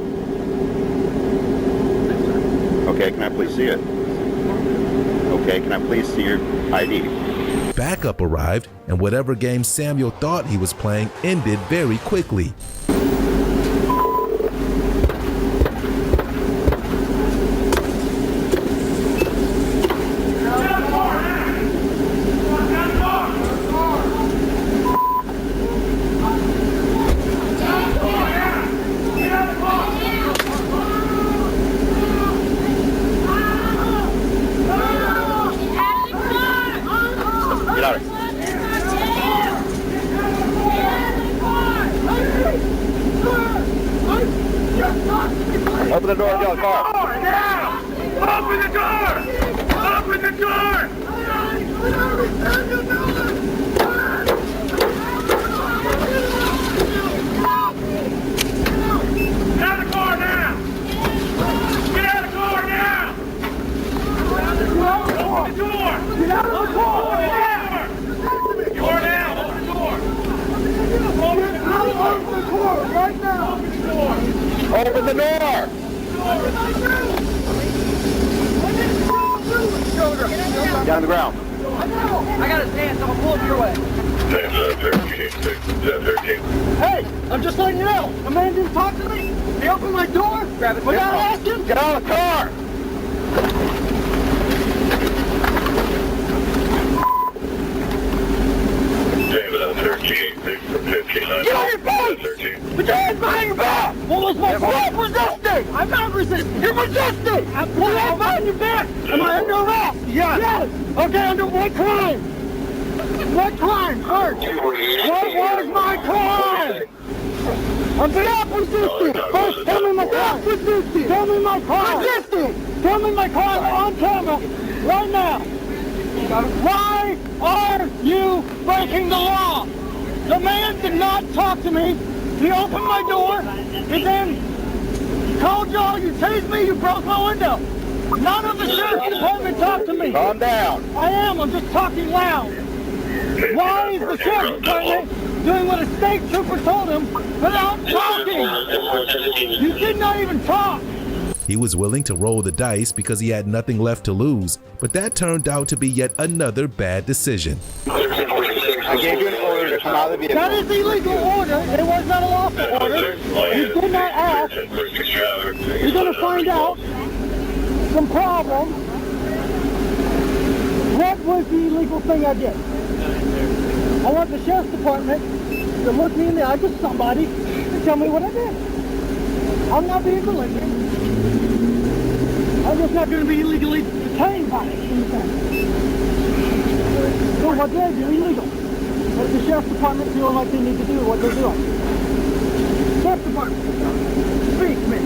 Okay, can I please see it? Okay, can I please see your ID? Backup arrived, and whatever game Samuel thought he was playing ended very quickly. Open the door, get out of the car. Now! Open the door! Open the door! Get out of the car now! Get out of the car now! Open the door! Get out of the car! You are now! Open the door! Open the door right now! Open the door! Open the door! Get on the ground. I got his hands, I'm gonna pull it your way. 13. Hey, I'm just letting you know. A man didn't talk to me. He opened my door without asking. Get out of the car! David on 13, from 15. Get on your face! Put your hands behind your back! What was my fault? Resisting! I'm not resisting! You're resisting! Put your hands behind your back! Am I under arrest? Yes! Okay, under what crime? What crime? First! What was my crime? I'm not resisting! First, tell me my crime! Resisting! Tell me my crime! Resisting! Tell me my crime on camera right now! Why are you breaking the law? The man did not talk to me. He opened my door. He then called y'all. You tased me. You broke my window. None of the sheriff's department talked to me. Calm down. I am. I'm just talking loud. Why is the sheriff's department doing what a state trooper told him without talking? You did not even talk. He was willing to roll the dice because he had nothing left to lose, but that turned out to be yet another bad decision. I gave you an order to come out of the vehicle. That is illegal order. It was not a lawful order. You did not ask. You're going to find out some problem. What was the illegal thing I did? I want the sheriff's department to look me in the eye to somebody and tell me what I did. I'm not being belligerent. I'm just not going to be illegally detained by it. So what did I do illegal? What does the sheriff's department feel like they need to do what they're doing? Sheriff's department, speak to me.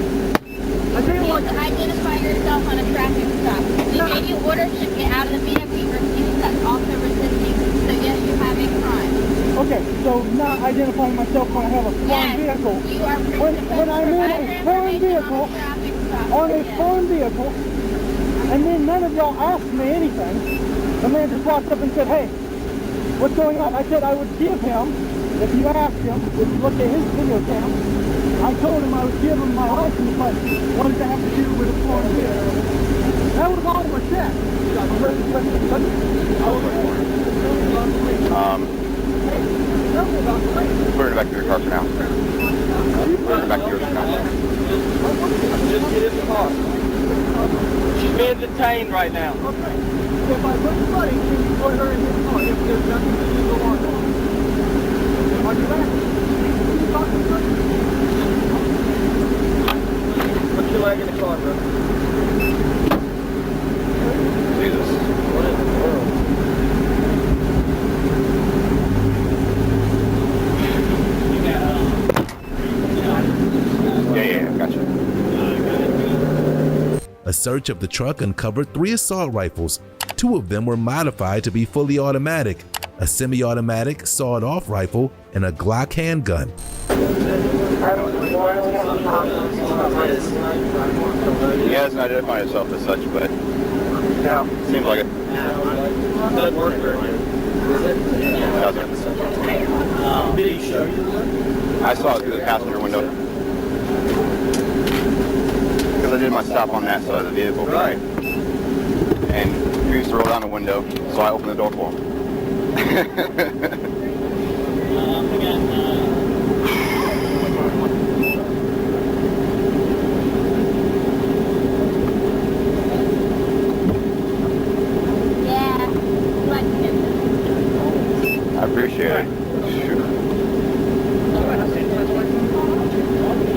I feel like to identify yourself on a traffic stop. We gave you orders to get out of the vehicle. You refused. That's also resisting. So yes, you have a crime. Okay, so not identifying myself when I have a foreign vehicle. You are when I'm in a foreign vehicle, on a foreign vehicle, and then none of y'all asked me anything. The man just walked up and said, hey, what's going on? I said I would give him, if you asked him, if you looked at his video cam, I told him I would give him my license, but what does that have to do with a foreign vehicle? That was all my shit. Put it back to your car for now. Put it back to your car. Just get in the car. She's being detained right now. Okay. If I put the money, can you put her in his car? If there's nothing to do, go on. Are you ready? Put your leg in the car, bro. Jesus. What in the world? Yeah, gotcha. A search of the truck uncovered 3 assault rifles. 2 of them were modified to be fully automatic, a semi-automatic sawed-off rifle, and a Glock handgun. He hasn't identified himself as such, but seems like it. Did he show you? I saw it through the passenger window. Because I did my stop on that side of the vehicle. Right. And he used to roll down the window, so I opened the door for him. I appreciate it. Shoot.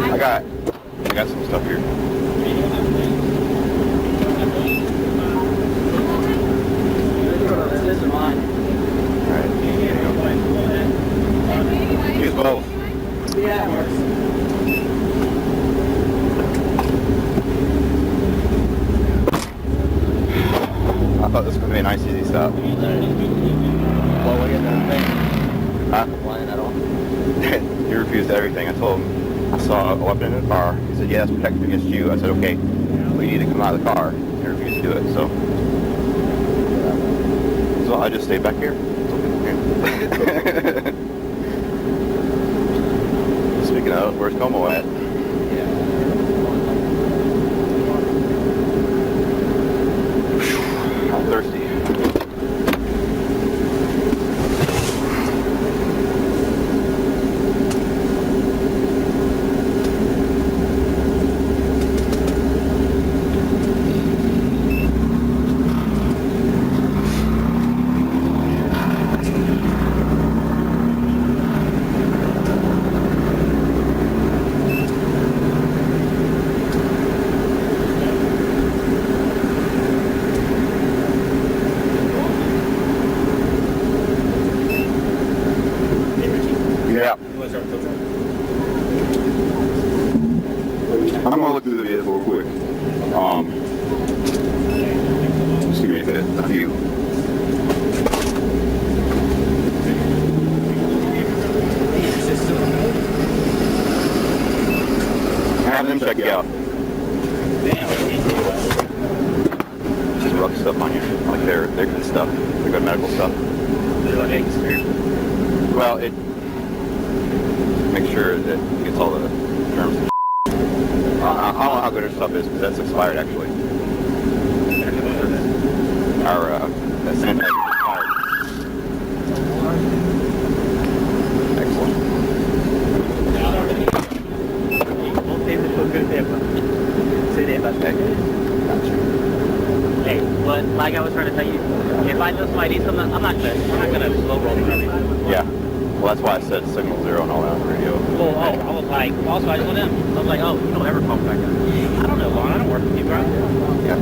I got some stuff here. This is mine. Alright. Use both. Yeah. I thought this was going to be a nice easy stop. Well, we get that thing. Huh? Flying at all. He refused everything. I told him I saw a weapon in the car. He said, yeah, it's protected against you. I said, okay, we need to come out of the car. He refused to do it, so I just stayed back here. Speaking of, where's Como at? I'm thirsty. I'm gonna look through the vehicle real quick. Just give me a few. Have them check you out. Just rough stuff on you, like they're good stuff. They're good medical stuff. Well, it makes sure that it gets all the terms. I don't know how good her stuff is because that's expired actually. Our that sanitizer is expired. Excellent. Hey, but like I was trying to tell you, if I know somebody needs something, I'm not gonna slow roll them. Yeah. Well, that's why I said signal 0 and all that on the radio. Well, I was like, also I told them, I was like, oh, you don't ever call me back up. I don't know, Lon, I don't work with you, bro. Yeah.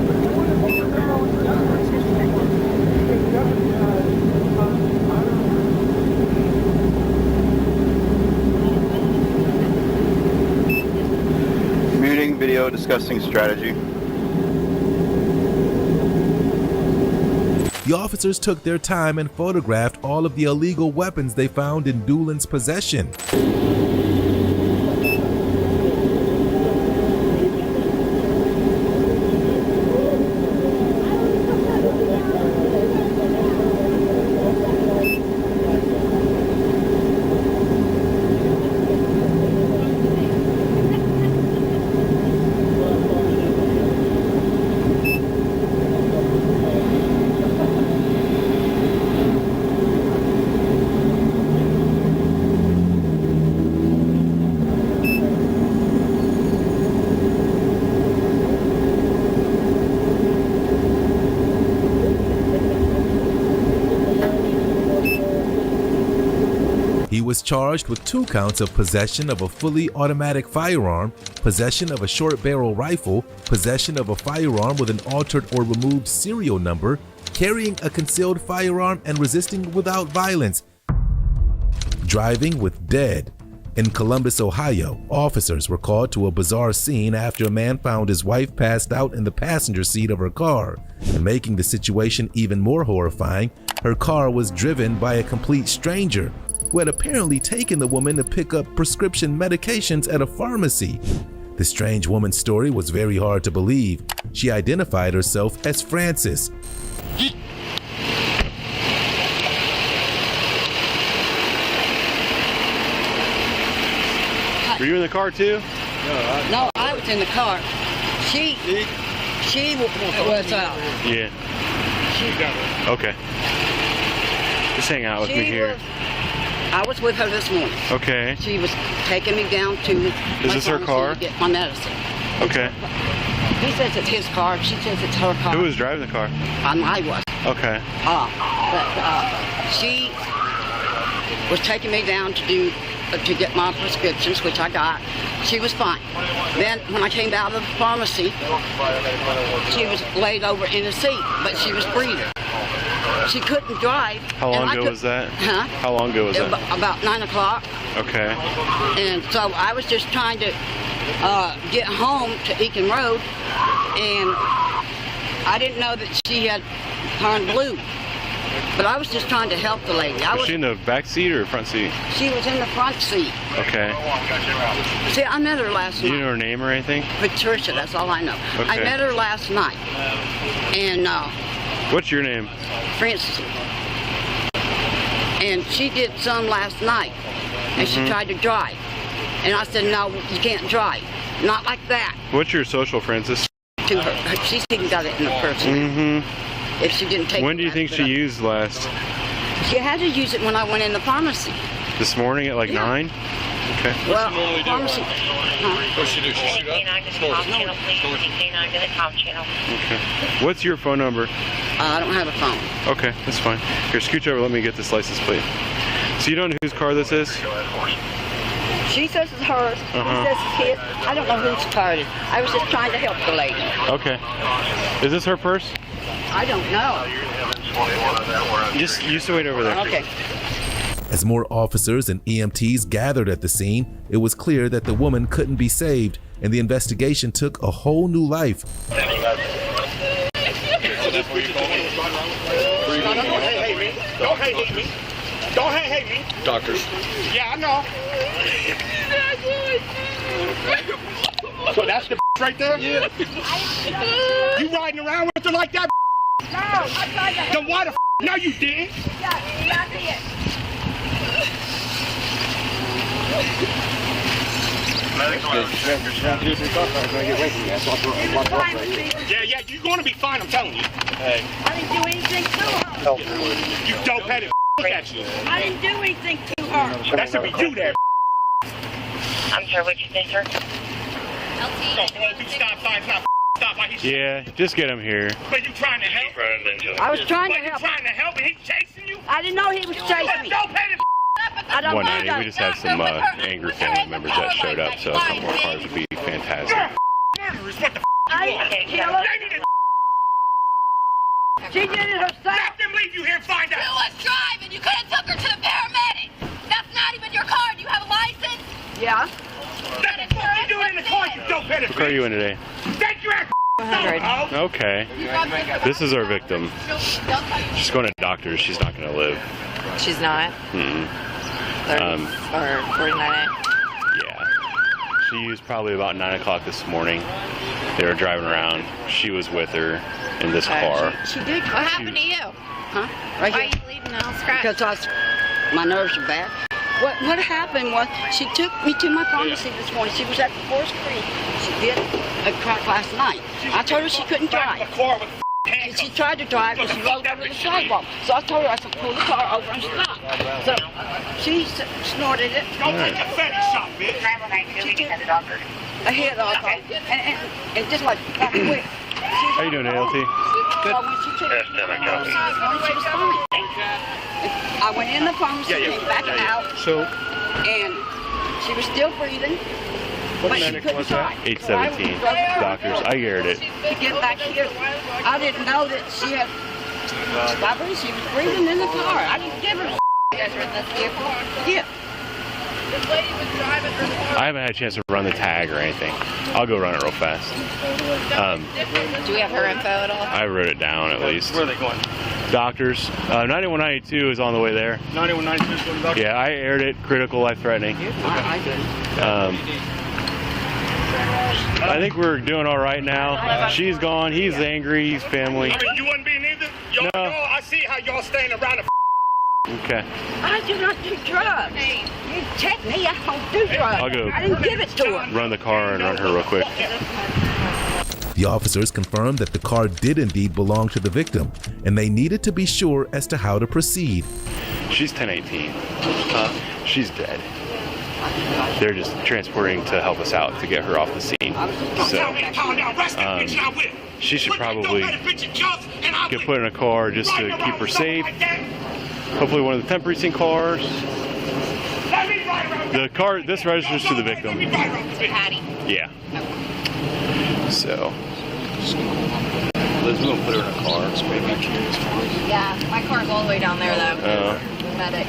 Muting video discussing strategy. The officers took their time and photographed all of the illegal weapons they found in Doolin's possession. was charged with 2 counts of possession of a fully automatic firearm, possession of a short-barrel rifle, possession of a firearm with an altered or removed serial number, carrying a concealed firearm, and resisting without violence. Driving with dead. In Columbus, Ohio, officers were called to a bizarre scene after a man found his wife passed out in the passenger seat of her car. And making the situation even more horrifying, her car was driven by a complete stranger who had apparently taken the woman to pick up prescription medications at a pharmacy. The strange woman's story was very hard to believe. She identified herself as Frances. Were you in the car too? No, I was in the car. She was out. Yeah. Okay. Just hang out with me here. I was with her this morning. Okay. She was taking me down to Is this her car? to get my medicine. Okay. He says it's his car. She says it's her car. Who was driving the car? I was. Okay. She was taking me down to get my prescriptions, which I got. She was fine. Then when I came out of the pharmacy, she was laid over in a seat, but she was breathing. She couldn't drive. How long ago was that? Huh? How long ago was that? About 9 o'clock. Okay. And so I was just trying to get home to Eakin Road, and I didn't know that she had turned blue. But I was just trying to help the lady. Was she in the back seat or front seat? She was in the front seat. Okay. See, I met her last night. Do you know her name or anything? Patricia, that's all I know. Okay. I met her last night. And what's your name? Frances. And she did some last night. And she tried to drive. And I said, no, you can't drive. Not like that. What's your social, Frances? To her. She's even got it in the person. If she didn't take When do you think she used last? She had to use it when I went in the pharmacy. This morning at like 9? Okay. Well, pharmacy. What's she do? She shoot up? Okay. What's your phone number? I don't have a phone. Okay, that's fine. Here, scooch over. Let me get this license plate. So you don't know whose car this is? She says it's hers. He says it's his. I don't know whose car it is. I was just trying to help the lady. Okay. Is this her purse? I don't know. You just wait over there. Okay. As more officers and EMTs gathered at the scene, it was clear that the woman couldn't be saved, and the investigation took a whole new life. Don't hate me. Don't hate me. Doctors. Yeah, I know. So that's the right there? Yeah. You riding around with her like that? No, I tried to. Then why the no, you didn't? Yeah, I did. Yeah, you're going to be fine, I'm telling you. Hey. I didn't do anything to her. You dope-headed look at you. I didn't do anything to her. That should be you there. I'm sorry, what'd you say, sir? Stop signs, not stop like he's. Yeah, just get him here. But you trying to help? I was trying to help. You trying to help and he's chasing you? I didn't know he was chasing me. I don't 190. We just have some angry family members that showed up, so a couple more cars would be fantastic. I didn't kill her. She did it herself. Let them leave you here and find out. You was driving. You could have took her to the paramedic. That's not even your car. Do you have a license? Yeah. What the fuck you doing in the car, you dope-headed? What car are you in today? Thank you, Okay. This is our victim. She's going to doctors. She's not going to live. She's not? 30 or 49. Yeah. She used probably about 9 o'clock this morning. They were driving around. She was with her in this car. She did. What happened to you? Huh? Right Why here. are you leaving all scratched? Because my nerves are bad. What happened was she took me to my pharmacy this morning. She was at the Forest Creek. She did a crack last night. I told her she couldn't drive. And she tried to drive and she rolled over the sidewalk. So I told her I said pull the car over and stop. So she snorted it. Go to the fetish shop, bitch. A head off. And just like quick. How you doing, ALT? So when she took me to the pharmacy this morning, she was fine. I went in the pharmacy, came back out, So, and she was still breathing. what but she medic couldn't was that? talk. 817. So I- Doctors, I aired it. To get back here, I didn't know that she had. I believe she was breathing in the car. I didn't give her. You guys were in this vehicle? Yeah. This lady was driving her car. I haven't had a chance to run the tag or anything. I'll go run it real fast. Do we have her info at all? I wrote it down at least. Where are they going? Doctors. 9192 is on the way there. 9192 is going to doctor? Yeah, I aired it. Critical, life-threatening. I think we're doing all right now. She's gone. He's angry. He's family. I mean, you wouldn't be neither? Y'all, I see how y'all staying around the Okay. I do not do drugs. You check me, I don't do drugs. I'll go I didn't give it to her. run the car and run her real quick. The officers confirmed that the car did indeed belong to the victim, and they needed to be sure as to how to proceed. She's 1018. She's dead. They're just transporting to help us out to get her off the scene. So, she should probably get put in a car just to keep her safe. Hopefully one of the 10th precinct cars. The car, this registers to the victim. Patty. Yeah. So. Liz, we're going to put her in a car. Yeah, my car's all the way down there though. Medic.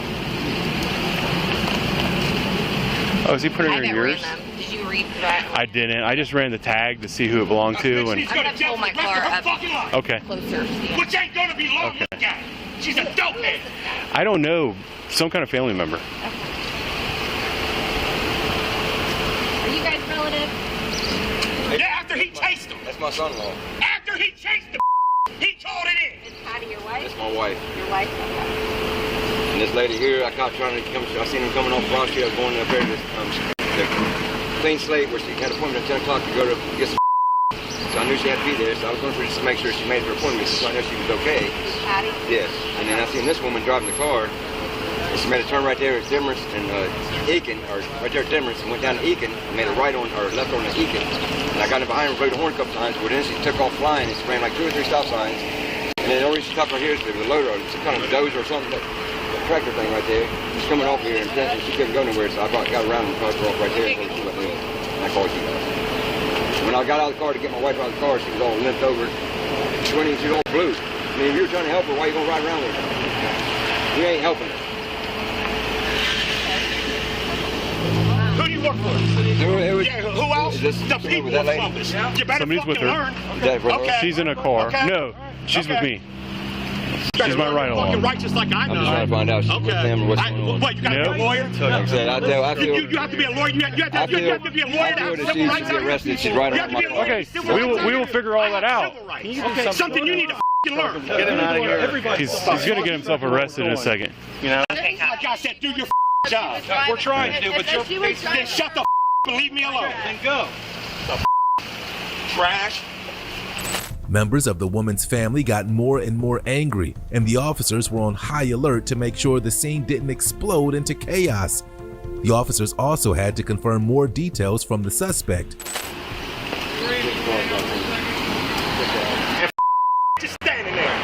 Oh, is he putting her in yours? Did you read that? I didn't. I just ran the tag to see who it belonged to. And I'm gonna pull my car up okay. closer. Which ain't gonna be long. Okay. She's a dope head. I don't know. Some kind of family member. Are you guys relative? Yeah, after he chased him. That's my son-in-law. After he chased him, he called it in. Is Patty your wife? That's my wife. Your wife? And this lady here, I caught trying to come. I seen him coming off Broad Street. I was going up there to the Clean Slate, where she had an appointment at 10 o'clock to go to get some. So I knew she had to be there. So I was going for just to make sure she made her appointment, so I knew she was okay. Patty? Yes. And then I seen this woman driving the car. And she made a turn right there at Demers and Eakin, or right there at Demers, and went down to Eakin, and made a right on, or left on the Eakin. And I got in behind her, blew the horn a couple times, but then she took off flying, and she ran like 2 or 3 stop signs. And then the only reason she stopped right here is there was a loader, some kind of a dozer or something, but the tractor thing right there. She's coming off here, and she couldn't go nowhere, so I got around and crossed her off right there, and she went in. And I called you guys. When I got out of the car to get my wife out of the car, she was all limped over. She went in, she was all blue. I mean, if you were trying to help her, why are you going to ride around with her? You ain't helping her. Who do you work for? Yeah, who else? The people from this. You better Somebody's with fucking her. learn. Okay. She's in a car. Okay. No, she's with me. She's my ride along. Fucking righteous like I know. I'm just trying to find out if she's with them or what's going on. What, you gotta be a lawyer? Like I said, I feel You have to be a lawyer. You have to be a lawyer. I feel that she should be arrested. She's right on my car. Okay, we will figure all that out. Okay, something you need to learn. Get him out of here. He's going to get himself arrested in a second. You know? Like I said, do your job. We're trying to, but you're... Then shut the and leave me alone. Then go. Trash. Members of the woman's family got more and more angry, and the officers were on high alert to make sure the scene didn't explode into chaos. The officers also had to confirm more details from the suspect. Just standing there.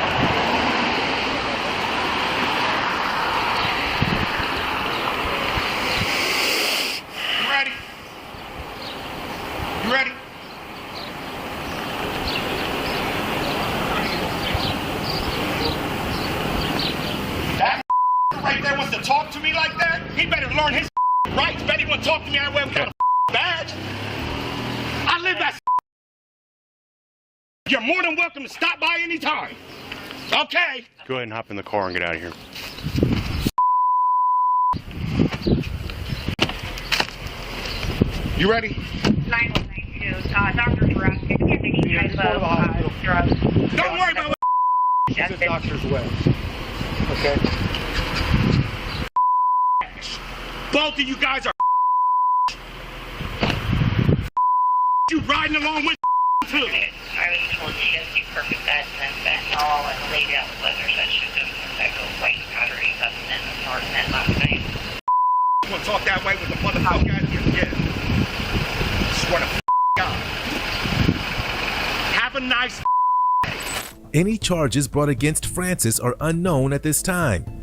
You ready? You ready? That right there wants to talk to me like that? He better learn his rights. Bet he won't talk to me that way without a badge. I live that. You're more than welcome to stop by any time. Okay. Go ahead and hop in the car and get out of here. You ready? 9192. Doctors were asking if you have any type of drugs. Don't worry about what. It's a doctor's way. Okay. Both of you guys are. You riding along with too. I was told she has to perfect that and fentanyl and the lady out the weather said she was doing that go white powdery substance and starting that last night. You wanna talk that way with the motherfucker out here? Yeah. Swear to God. Have a nice day. Any charges brought against Francis are unknown at this time.